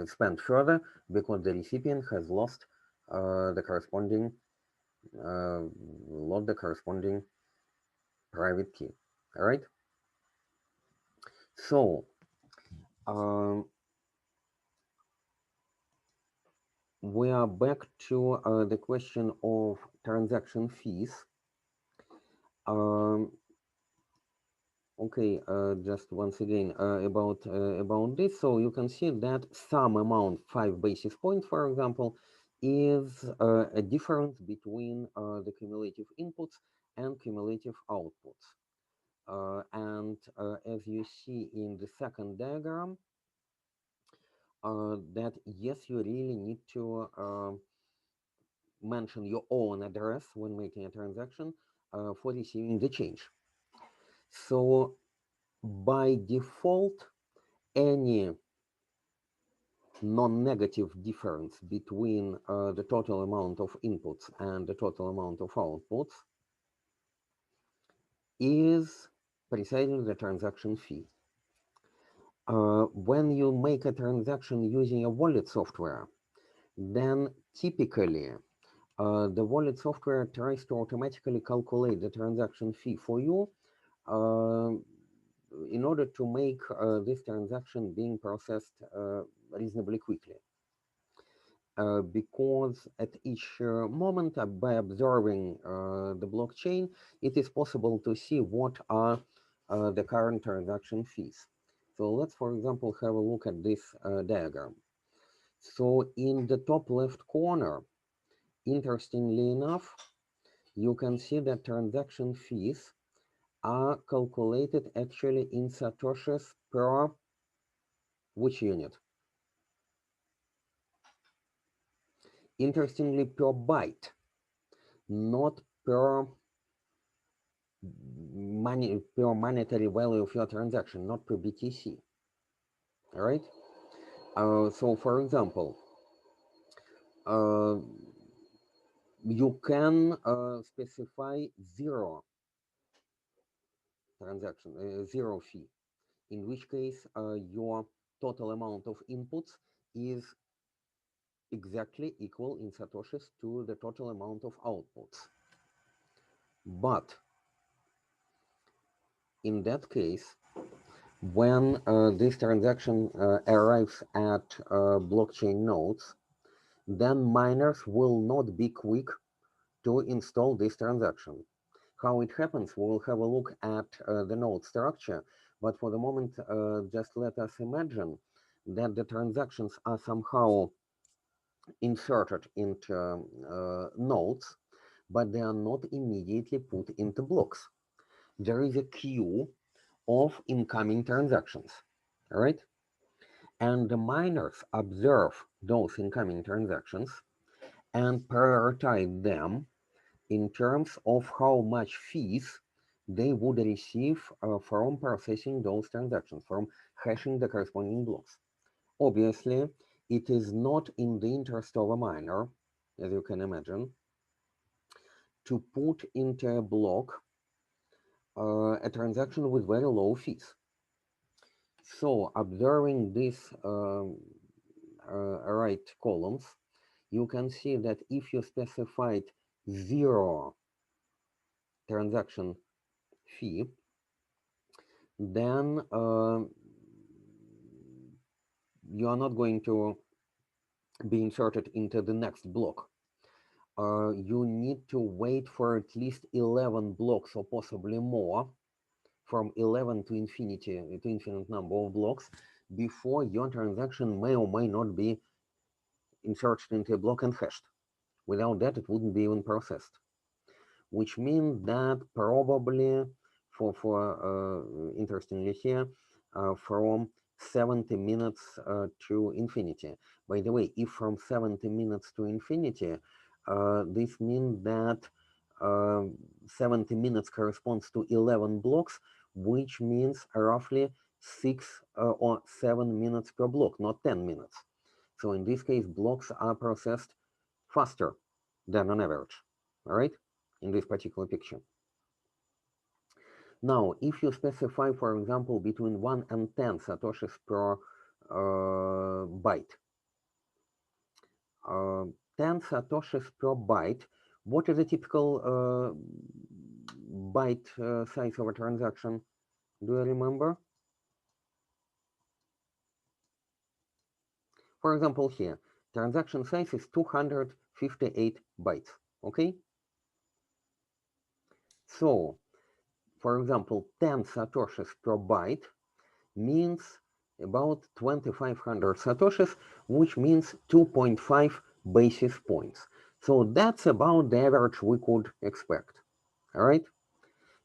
spent further because the recipient has lost the corresponding private key. All right. So um, we are back to the question of transaction fees. Okay, just once again about this. So you can see that some amount, 5 basis points, for example, is a difference between the cumulative inputs and cumulative outputs. And as you see in the second diagram, that yes, you really need to mention your own address when making a transaction for receiving the change. So by default, any non-negative difference between the total amount of inputs and the total amount of outputs is precisely the transaction fee. When you make a transaction using a wallet software, then typically the wallet software tries to automatically calculate the transaction fee for you in order to make this transaction being processed reasonably quickly. Because at each moment, by observing the blockchain, it is possible to see what are the current transaction fees. So let's, for example, have a look at this diagram. So in the top left corner, interestingly enough, you can see that transaction fees are calculated actually in satoshis per which unit? Interestingly, per byte, not per monetary value of your transaction, not per BTC. All right. So, for example, you can specify zero transaction, zero fee, in which case your total amount of inputs is exactly equal in Satoshis to the total amount of outputs. But in that case, when this transaction arrives at blockchain nodes, then miners will not be quick to install this transaction. How it happens, we'll have a look at the node structure, but for the moment, just let us imagine that the transactions are somehow inserted into nodes, but they are not immediately put into blocks. There is a queue of incoming transactions, all right? And the miners observe those incoming transactions and prioritize them in terms of how much fees they would receive from processing those transactions, from hashing the corresponding blocks. Obviously, it is not in the interest of a miner, as you can imagine, to put into a block a transaction with very low fees. So observing these right columns, you can see that if you specified 0 transaction fee, then you are not going to be inserted into the next block. You need to wait for at least 11 blocks or possibly more, from 11 to infinity, to infinite number of blocks, before your transaction may or may not be inserted into a block and hashed. Without that, it wouldn't be even processed. Which means that probably, interestingly here, from 70 minutes to infinity. By the way, if from 70 minutes to infinity, this means that 70 minutes corresponds to 11 blocks, which means roughly 6 or 7 minutes per block, not 10 minutes. So in this case, blocks are processed faster than on average, all right, in this particular picture. Now, if you specify, for example, between 1 and 10 satoshis per byte, 10 satoshis per byte, what is a typical byte size of a transaction? Do you remember? For example, here, transaction size is 258 bytes, okay? So, for example, 10 satoshis per byte means about 2500 satoshis, which means 2.5 basis points. So that's about the average we could expect, all right?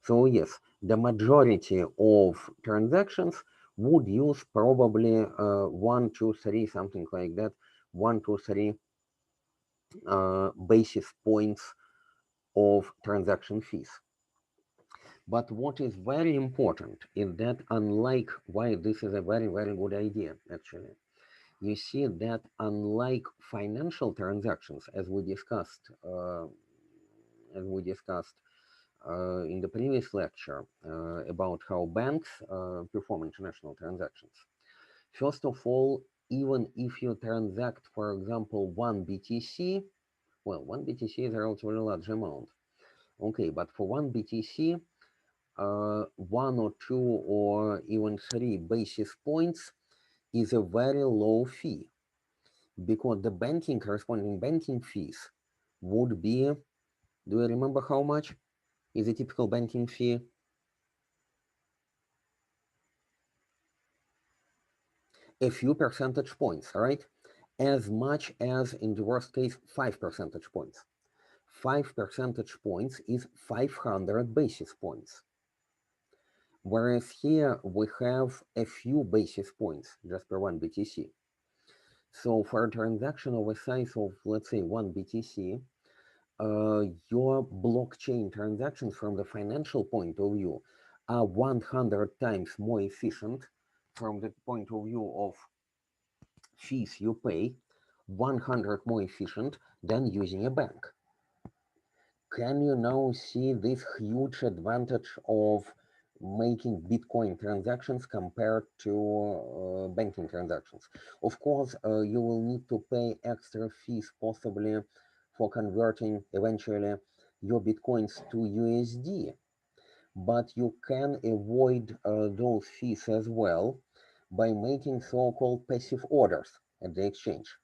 So yes, the majority of transactions would use probably 1, 2, 3, something like that, 1, 2, 3 basis points of transaction fees. But what is very important is that, unlike, why this is a very, very good idea, actually, you see that unlike financial transactions, as we discussed in the previous lecture about how banks perform international transactions. First of all, even if you transact, for example, 1 BTC, well, 1 BTC is a relatively large amount. Okay, but for 1 BTC, 1 or 2 or even 3 basis points is a very low fee, because the corresponding banking fees would be, do you remember how much is a typical banking fee? A few percentage points, right? As much as, in the worst case, 5 percentage points. 5 percentage points is 500 basis points. Whereas here we have a few basis points just per 1 BTC. So for a transaction of a size of, let's say, 1 BTC, your blockchain transactions from the financial point of view are 100 times more efficient from the point of view of fees you pay, 100 more efficient than using a bank. Can you now see this huge advantage of making Bitcoin transactions compared to banking transactions. Of course, you will need to pay extra fees possibly for converting eventually your Bitcoins to USD, but you can avoid those fees as well by making so-called passive orders at the exchange.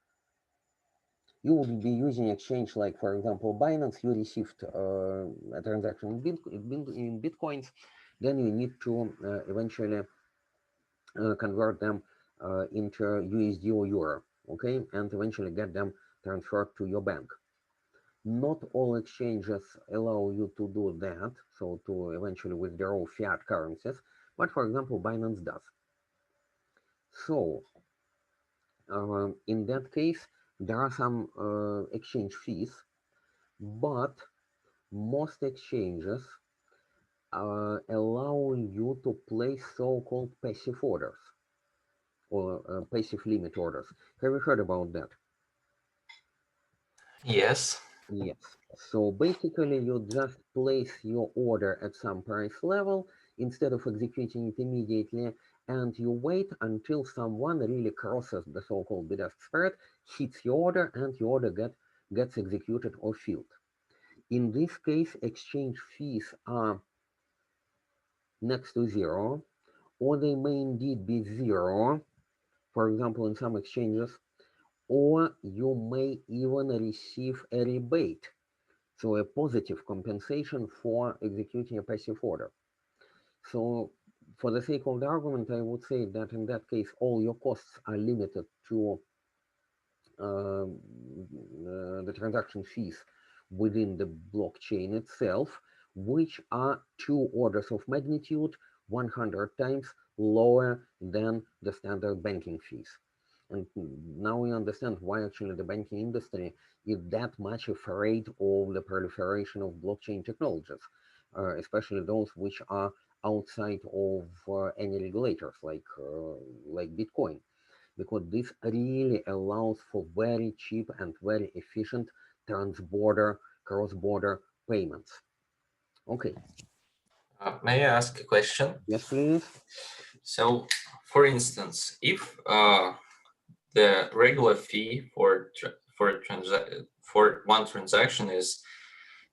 You would be using exchange like, for example, Binance. You received a transaction in Bitcoins, then you need to eventually convert them into USD or Euro, okay, and eventually get them transferred to your bank. Not all exchanges allow you to do that, so to eventually withdraw fiat currencies, but for example, Binance does. So in that case, there are some exchange fees, but most exchanges allow you to place so-called passive orders or passive limit orders. Have you heard about that? Yes. Yes. So basically, you just place your order at some price level instead of executing it immediately, and you wait until someone really crosses the so-called bid-ask spread, hits your order, and your order gets executed or filled. In this case, exchange fees are next to zero, or they may indeed be zero, for example, in some exchanges, or you may even receive a rebate, so a positive compensation for executing a passive order. So for the sake of the argument, I would say that in that case, all your costs are limited to the transaction fees within the blockchain itself, which are 2 orders of magnitude, 100 times lower than the standard banking fees. And now we understand why actually the banking industry is that much afraid of the proliferation of blockchain technologies, especially those which are outside of any regulators like Bitcoin, because this really allows for very cheap and very efficient trans-border, cross-border payments. Okay. May I ask a question? Yes, please. So, for instance, if the regular fee for one transaction is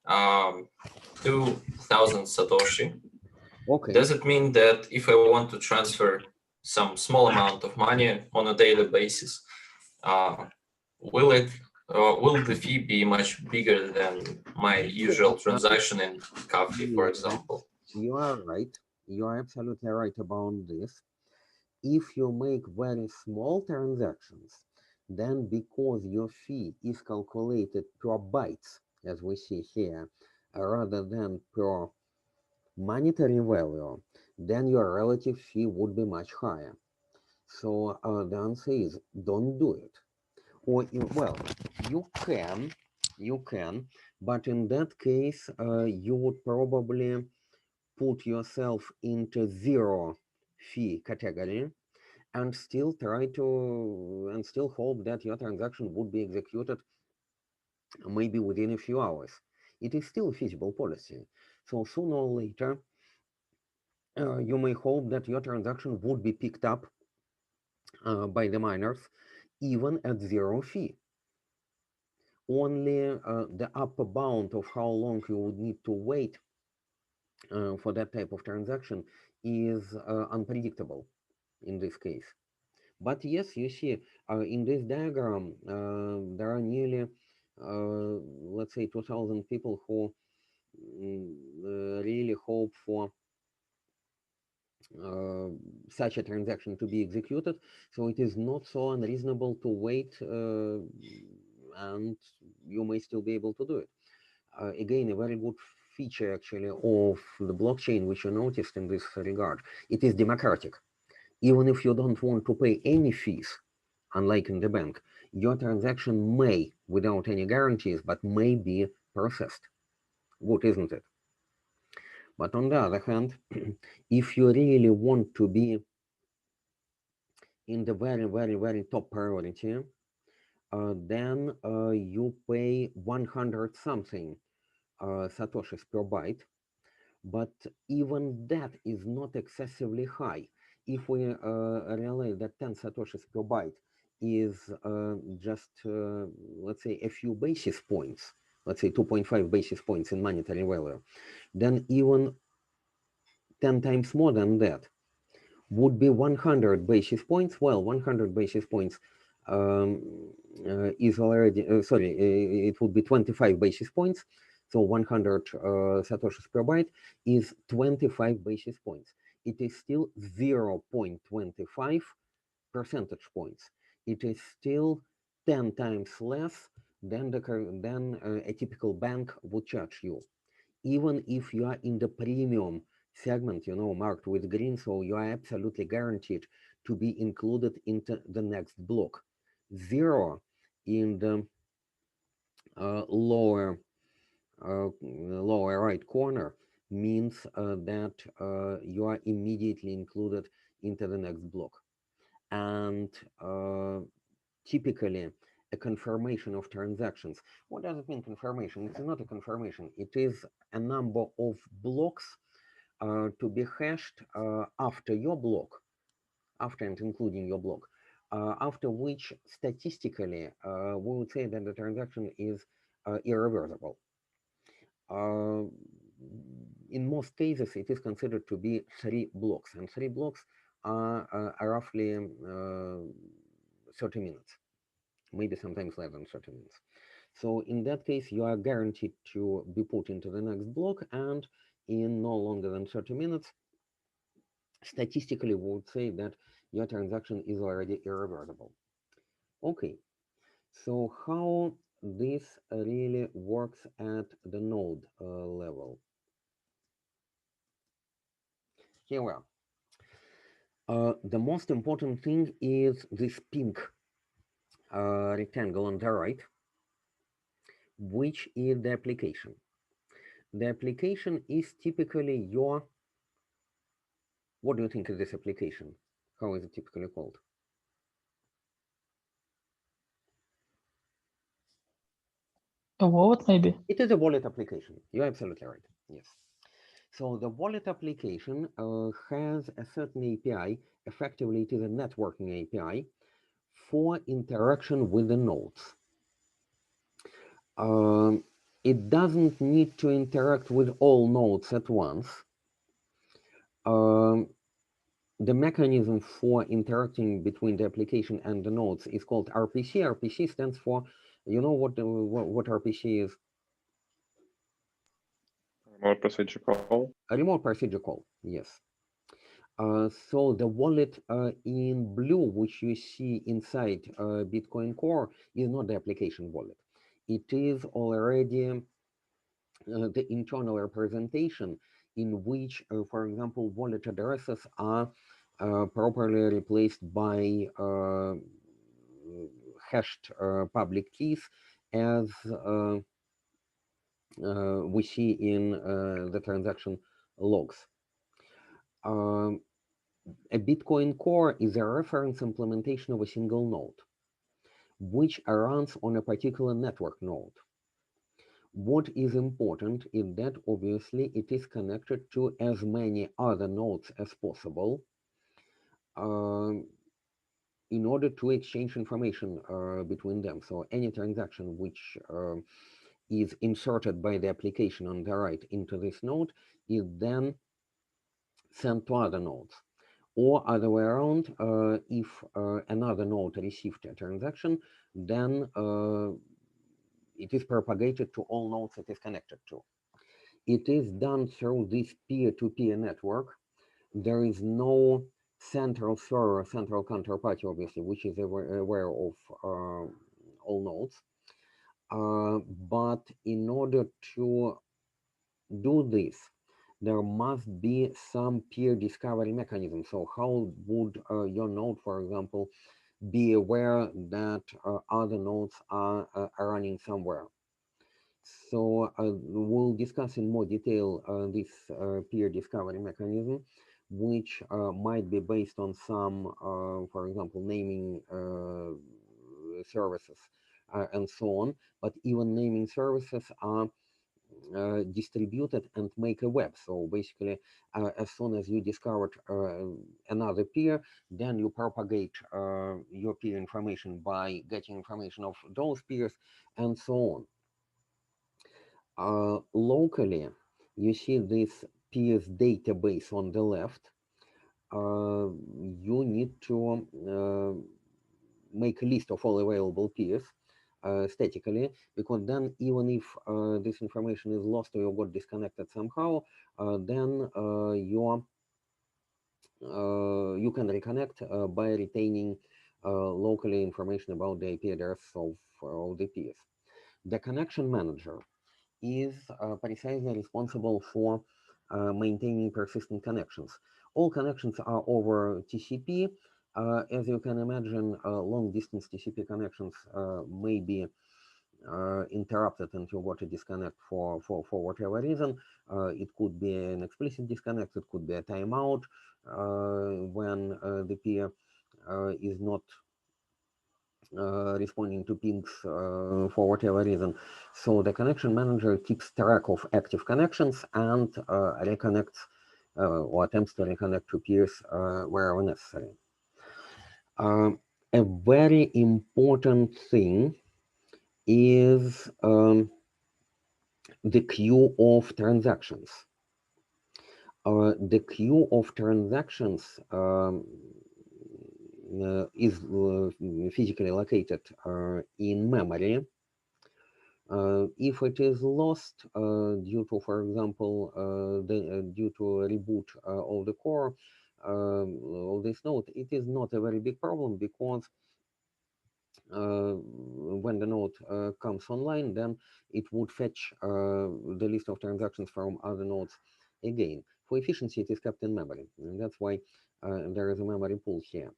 2,000 Satoshi, okay, does it mean that if I want to transfer some small amount of money on a daily basis, will the fee be much bigger than my usual transaction in coffee, for example? You are right. You are absolutely right about this. If you make very small transactions, then because your fee is calculated per bytes, as we see here, rather than per monetary value, then your relative fee would be much higher. So the answer is don't do it. Or well, you can, but in that case, you would probably put yourself into zero fee category and still hope that your transaction would be executed maybe within a few hours. It is still a feasible policy. So sooner or later, you may hope that your transaction would be picked up by the miners even at zero fee. Only the upper bound of how long you would need to wait for that type of transaction is unpredictable in this case. But yes, you see, in this diagram, there are nearly, let's say, 2,000 people who really hope for such a transaction to be executed. So it is not so unreasonable to wait, and you may still be able to do it. Again, a very good feature actually of the blockchain, which you noticed in this regard, it is democratic. Even if you don't want to pay any fees, unlike in the bank, your transaction may, without any guarantees, but may be processed. Good, isn't it? But on the other hand, if you really want to be in the very, very, very top priority, then you pay 100 something Satoshis per byte, but even that is not excessively high. If we realize that 10 satoshis per byte is just, let's say, a few basis points, let's say 2.5 basis points in monetary value, then even 10 times more than that would be 100 basis points. Well, 100 basis points is already, it would be 25 basis points. So 100 satoshis per byte is 25 basis points. It is still 0.25 percentage points. It is still 10 times less than a typical bank would charge you, even if you are in the premium segment, marked with green, so you are absolutely guaranteed to be included into the next block. Zero in the lower right corner means that you are immediately included into the next block. And typically a confirmation of transactions. What does it mean, confirmation? It's not a confirmation. It is a number of blocks to be hashed after your block, after and including your block, after which statistically we would say that the transaction is irreversible. In most cases, it is considered to be 3 blocks, and 3 blocks are roughly 30 minutes, maybe sometimes less than 30 minutes. So in that case, you are guaranteed to be put into the next block, and in no longer than 30 minutes, statistically, we would say that your transaction is already irreversible. Okay, so how this really works at the node level? Here we are. The most important thing is this pink rectangle on the right, which is the application. The application is typically your, what do you think is this application? How is it typically called? A wallet, maybe? It is a wallet application. You're absolutely right. Yes. So the wallet application has a certain API. Effectively, it is a networking API for interaction with the nodes. It doesn't need to interact with all nodes at once. The mechanism for interacting between the application and the nodes is called RPC. RPC stands for, you know what RPC is? Remote procedure call. A remote procedure call, yes. So the wallet in blue, which you see inside Bitcoin Core, is not the application wallet. It is already the internal representation in which, for example, wallet addresses are properly replaced by hashed public keys, as we see in the transaction logs. A Bitcoin core is a reference implementation of a single node, which runs on a particular network node. What is important is that obviously it is connected to as many other nodes as possible in order to exchange information between them. So any transaction which is inserted by the application on the right into this node is then sent to other nodes. Or other way around, if another node received a transaction, then it is propagated to all nodes it is connected to. It is done through this peer-to-peer network. There is no central server, central counterparty, obviously, which is aware of all nodes. But in order to do this, there must be some peer discovery mechanism. So how would your node, for example, be aware that other nodes are running somewhere? So we'll discuss in more detail this peer discovery mechanism, which might be based on some, for example, naming services and so on. But even naming services are distribute it and make a web. So basically, as soon as you discovered another peer, then you propagate your peer information by getting information of those peers and so on. Locally, you see this peers database on the left. You need to make a list of all available peers statically, because then even if this information is lost or you got disconnected somehow, then you can reconnect by retaining locally information about the IP address of the peers. The connection manager is precisely responsible for maintaining persistent connections. All connections are over TCP. As you can imagine, long distance TCP connections may be interrupted and you want to disconnect for whatever reason. It could be an explicit disconnect, it could be a timeout when the peer is not responding to pings for whatever reason. So the connection manager keeps track of active connections and reconnects or attempts to reconnect to peers wherever necessary. A very important thing is the queue of transactions. The queue of transactions is physically located in memory. If it is lost due to, for example, due to a reboot of the core of this node, it is not a very big problem, because when the node comes online, then it would fetch the list of transactions from other nodes again. For efficiency, it is kept in memory, and that's why there is a memory pool here.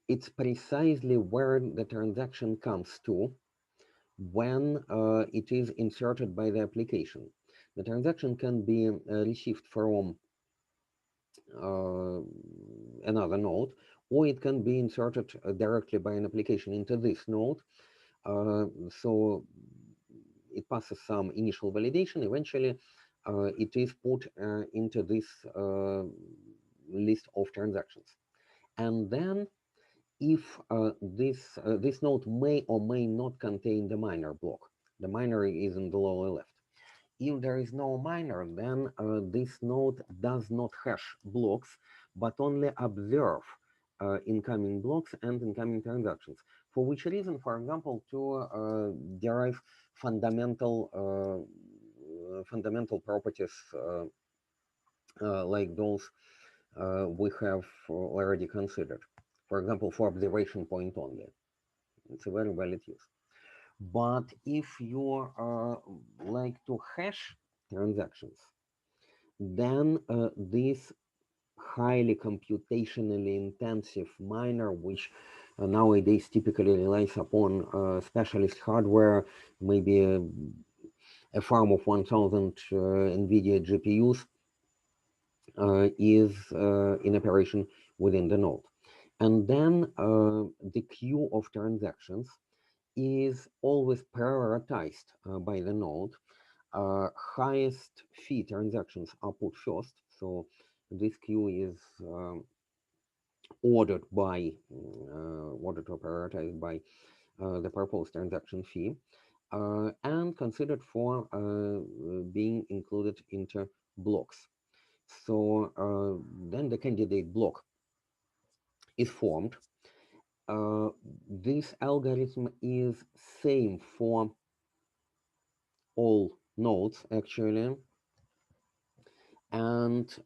It's precisely where the transaction comes to when it is inserted by the application. The transaction can be received from another node, or it can be inserted directly by an application into this node. So it passes some initial validation. Eventually, it is put into this list of transactions. And then if this node may or may not contain the miner block. The miner is in the lower left. If there is no miner, then this node does not hash blocks, but only observe incoming blocks and incoming transactions. For which reason, for example, to derive fundamental properties like those we have already considered. For example, for observation point only. It's a very valid use. But if you like to hash transactions, then this highly computationally intensive miner, which nowadays typically relies upon specialist hardware, maybe a farm of 1000 NVIDIA GPUs, is in operation within the node. And then the queue of transactions is always prioritized by the node. Highest fee transactions are put first. So this queue is ordered or prioritized by the proposed transaction fee and considered for being included into blocks. So then the candidate block is formed. This algorithm is same for all nodes actually, and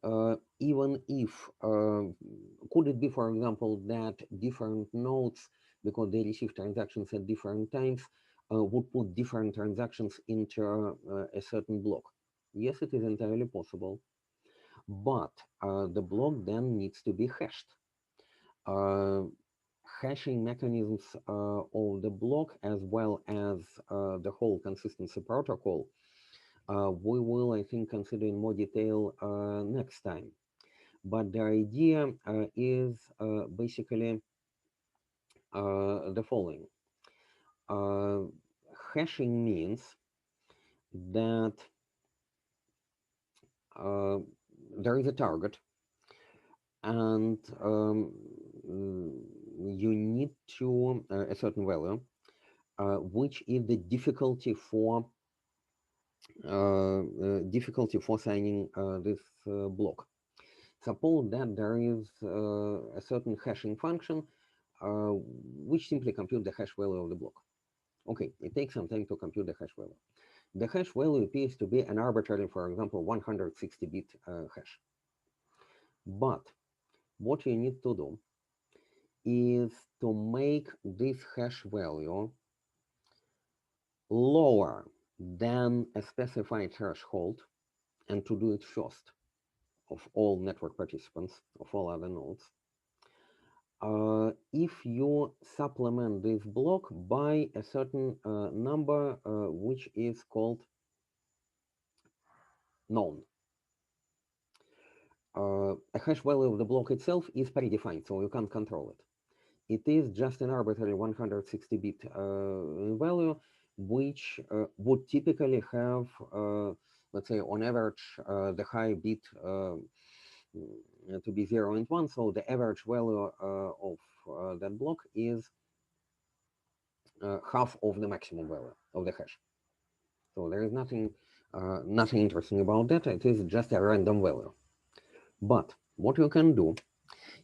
even if could it be, for example, that different nodes, because they receive transactions at different times, would put different transactions into a certain block? Yes, it is entirely possible, but the block then needs to be hashed. Hashing mechanisms of the block, as well as the whole consistency protocol, we will, I think, consider in more detail next time. But the idea is basically the following. Hashing means that there is a target, and you need to a certain value, which is the difficulty for signing this block. Suppose that there is a certain hashing function which simply computes the hash value of the block. Okay, it takes some time to compute the hash value. The hash value appears to be an arbitrary, for example, 160-bit hash. But what you need to do is to make this hash value lower than a specified threshold, and to do it first of all network participants, of all other nodes. If you supplement this block by a certain number which is called known. A hash value of the block itself is predefined, so you can't control it. It is just an arbitrary 160-bit value, which would typically have, let's say, on average, the high bit to be 0 and 1. So the average value of that block is half of the maximum value of the hash. So there is nothing interesting about that. It is just a random value. But what you can do,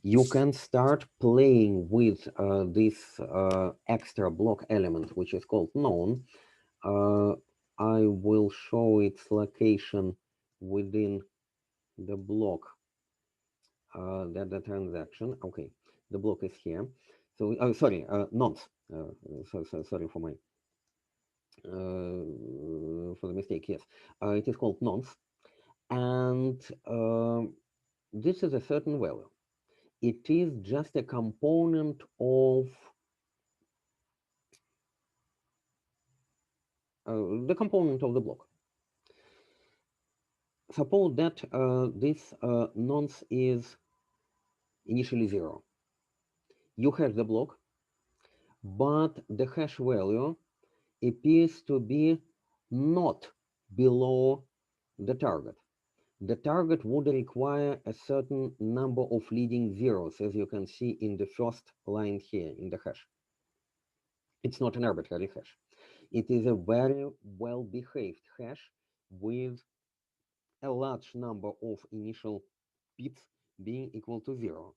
you can start playing with this extra block element, which is called known. I will show its location within the block, that the transaction. Okay, the block is here. So, sorry, nonce. Sorry for my for the mistake. Yes, it is called nonce, and this is a certain value. It is just a component of the component of the block. Suppose that this nonce is initially 0. You hash the block, but the hash value appears to be not below the target. The target would require a certain number of leading zeros, as you can see in the first line here in the hash. It's not an arbitrary hash. It is a very well-behaved hash with a large number of initial bits being equal to 0.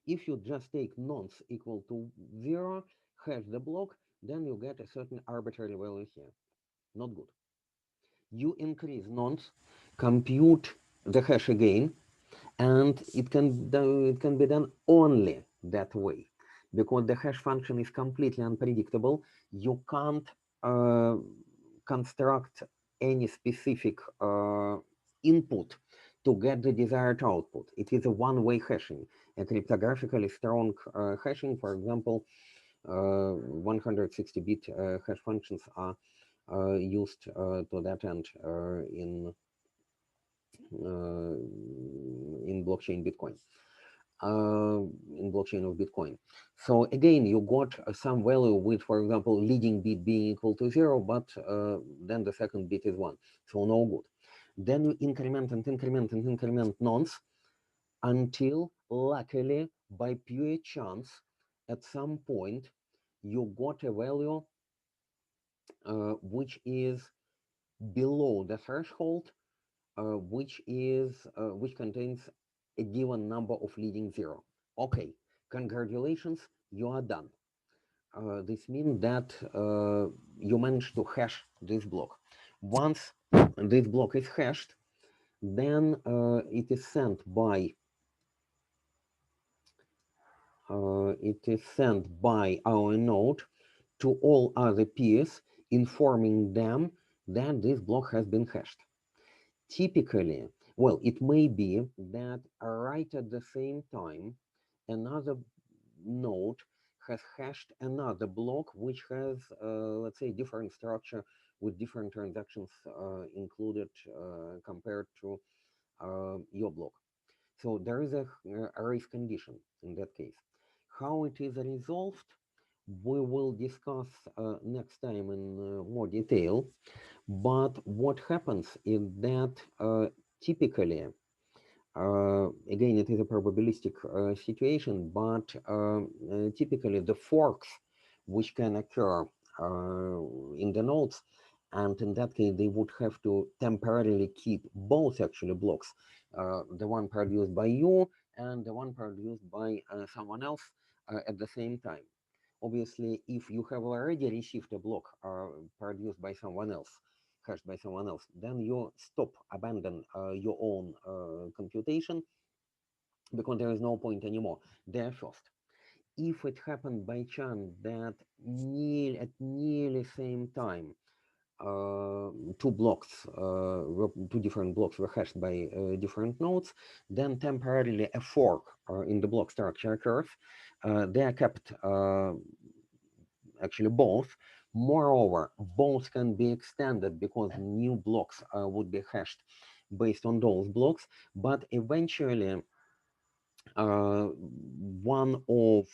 If you just take nonce equal to 0, hash the block, then you get a certain arbitrary value here. Not good. You increase nonce, compute the hash again, and it can be done only that way, because the hash function is completely unpredictable. You can't construct any specific input to get the desired output. It is a one-way hashing. A cryptographically strong hashing, for example, 160-bit hash functions are used to that end in blockchain Bitcoin, in blockchain of Bitcoin. So again, you got some value with, for example, leading bit being equal to 0, but then the second bit is 1. So no good. Then you increment and increment and increment nonce until, luckily, by pure chance, at some point, you got a value which is below the threshold, which contains a given number of leading 0. Okay, congratulations, you are done. This means that you managed to hash this block. Once this block is hashed, then it is sent by our node to all other peers, informing them that this block has been hashed. Typically, well, it may be that right at the same time, another node has hashed another block which has, let's say, different structure with different transactions included compared to your block. So there is a race condition in that case. How it is resolved? we will discuss next time in more detail. But what happens is that typically, again, it is a probabilistic situation, but typically the forks which can occur in the nodes, and in that case, they would have to temporarily keep both actually blocks, the one produced by you and the one produced by someone else at the same time. Obviously, if you have already received a block produced by someone else, hashed by someone else, then you stop, abandon your own computation because there is no point anymore. There first. If it happened by chance that at nearly same time, two different blocks were hashed by different nodes, then temporarily a fork in the block structure occurs. They are kept actually both. Moreover, both can be extended because new blocks would be hashed based on those blocks, but eventually one of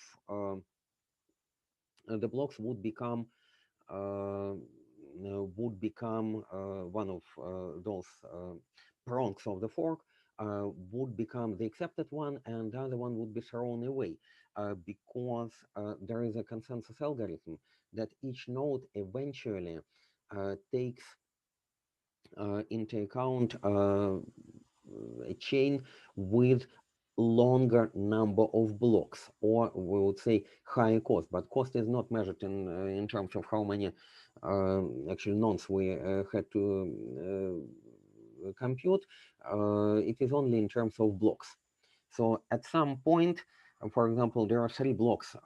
the blocks uh, would become one of those prongs of the fork would become the accepted one, and the other one would be thrown away because there is a consensus algorithm that each node eventually takes into account a chain with longer number of blocks, or we would say higher cost, but cost is not measured in terms of how many actually nodes we had to compute. It is only in terms of blocks. So at some point, for example, there are 3 blocks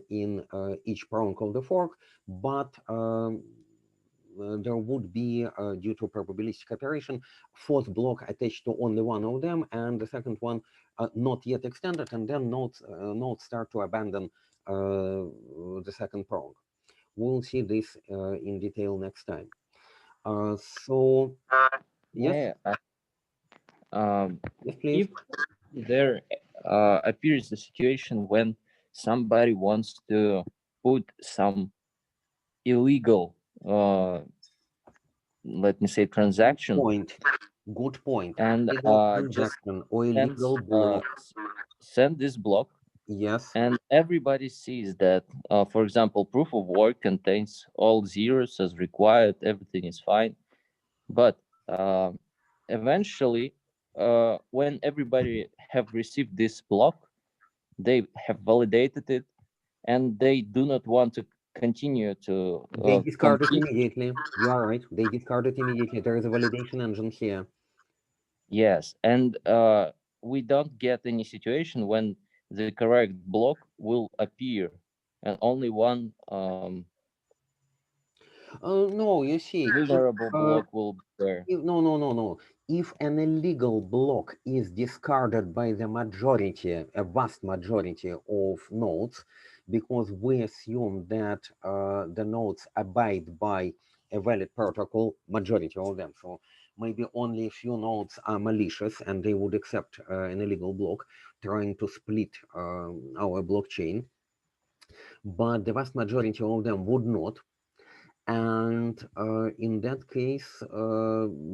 in each prong of the fork, but there would be, due to probabilistic operation, fourth block attached to only one of them, and the second one not yet extended, and then nodes start to abandon the second prong. We'll see this in detail next time. So, yes, Yeah. yes, please. If there appears a situation when somebody wants to put some illegal, let me say, transaction, Point. Good point. and Illegal just transaction or sends, illegal block. send this block, Yes. and everybody sees that, for example, proof of work contains all zeros as required, everything is fine, but eventually, when everybody have received this block, they have validated it, and they do not want to continue to They discard it compute. immediately. You are right. They discard it immediately. There is a validation engine here. Yes, and we don't get any situation when the correct block will appear, and only one No, you see, vulnerable block will be there. no. If an illegal block is discarded by the majority, a vast majority of nodes, because we assume that the nodes abide by a valid protocol, majority of them. So maybe only a few nodes are malicious and they would accept an illegal block trying to split our blockchain, but the vast majority of them would not. And in that case,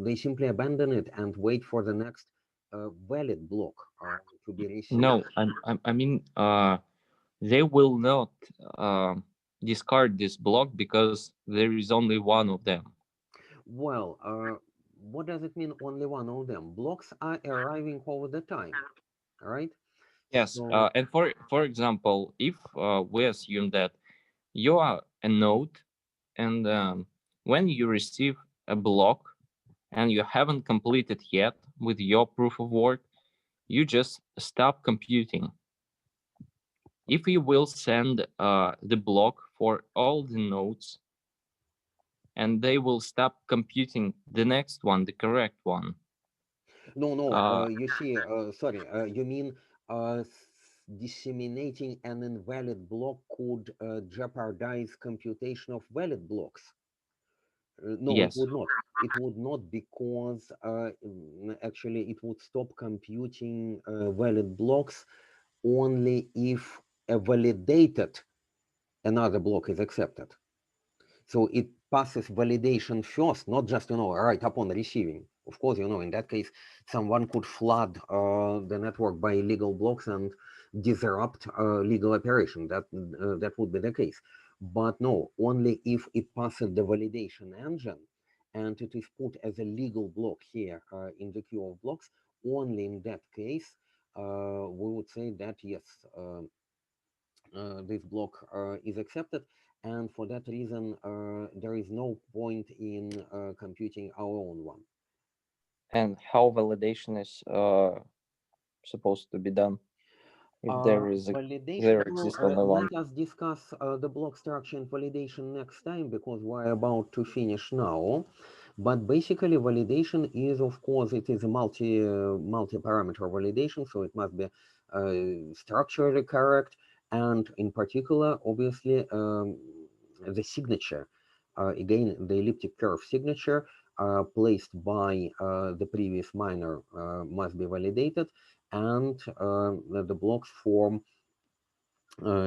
they simply abandon it and wait for the next valid block to be received. No, I mean, they will not discard this block because there is only one of them. Well, what does it mean only one of them? Blocks are arriving over the time, all right? Yes, So, and for example, if we assume that you are a node, and when you receive a block and you haven't completed yet with your proof of work, you just stop computing. If you will send the block for all the nodes, and they will stop computing the next one, the correct one. no, you see, sorry, you mean disseminating an invalid block could jeopardize computation of valid blocks? No, it Yes. would not. It would not because actually it would stop computing valid blocks only if a validated another block is accepted. So it passes validation first, not just, right upon receiving. Of course, in that case, someone could flood the network by illegal blocks and disrupt legal operation. That would be the case. But no, only if it passes the validation engine and it is put as a legal block here in the queue of blocks, only in that case, we would say that yes, this block is accepted, and for that reason there is no point in computing our own one. And how validation is supposed to be done if there validation, exists only one? let us discuss the block structure and validation next time, because we're about to finish now. But basically validation is, of course, it is a multi-parameter validation, so it must be structurally correct, and in particular, obviously, the signature, again, the elliptic curve signature placed by the previous miner must be validated, and the blocks form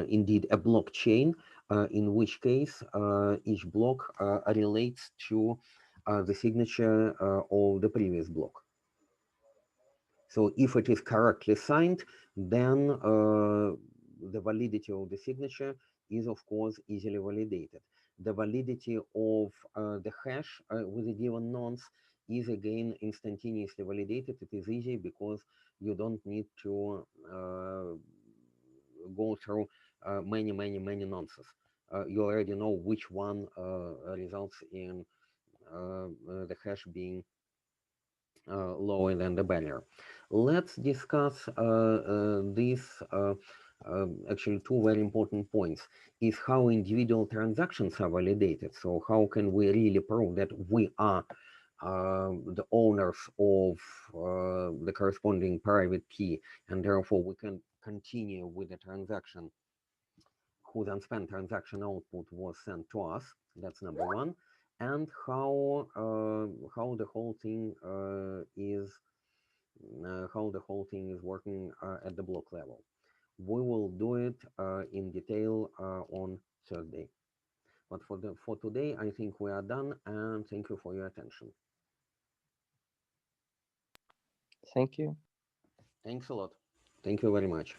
indeed a blockchain, in which case each block relates to the signature of the previous block. So if it is correctly signed, then the validity of the signature is, of course, easily validated. The validity of the hash with a given nonce is again instantaneously validated. It is easy because you don't need to go through many nonces. You already know which one results in the hash being lower than the barrier. Let's discuss these actually two very important points, is how individual transactions are validated. So how can we really prove that we are the owners of the corresponding private key, and therefore we can continue with the transaction whose unspent transaction output was sent to us. That's number one. And how the whole thing is working at the block level. We will do it in detail on Thursday. But for today, I think we are done, and thank you for your attention. Thank you. Thanks a lot. Thank you very much.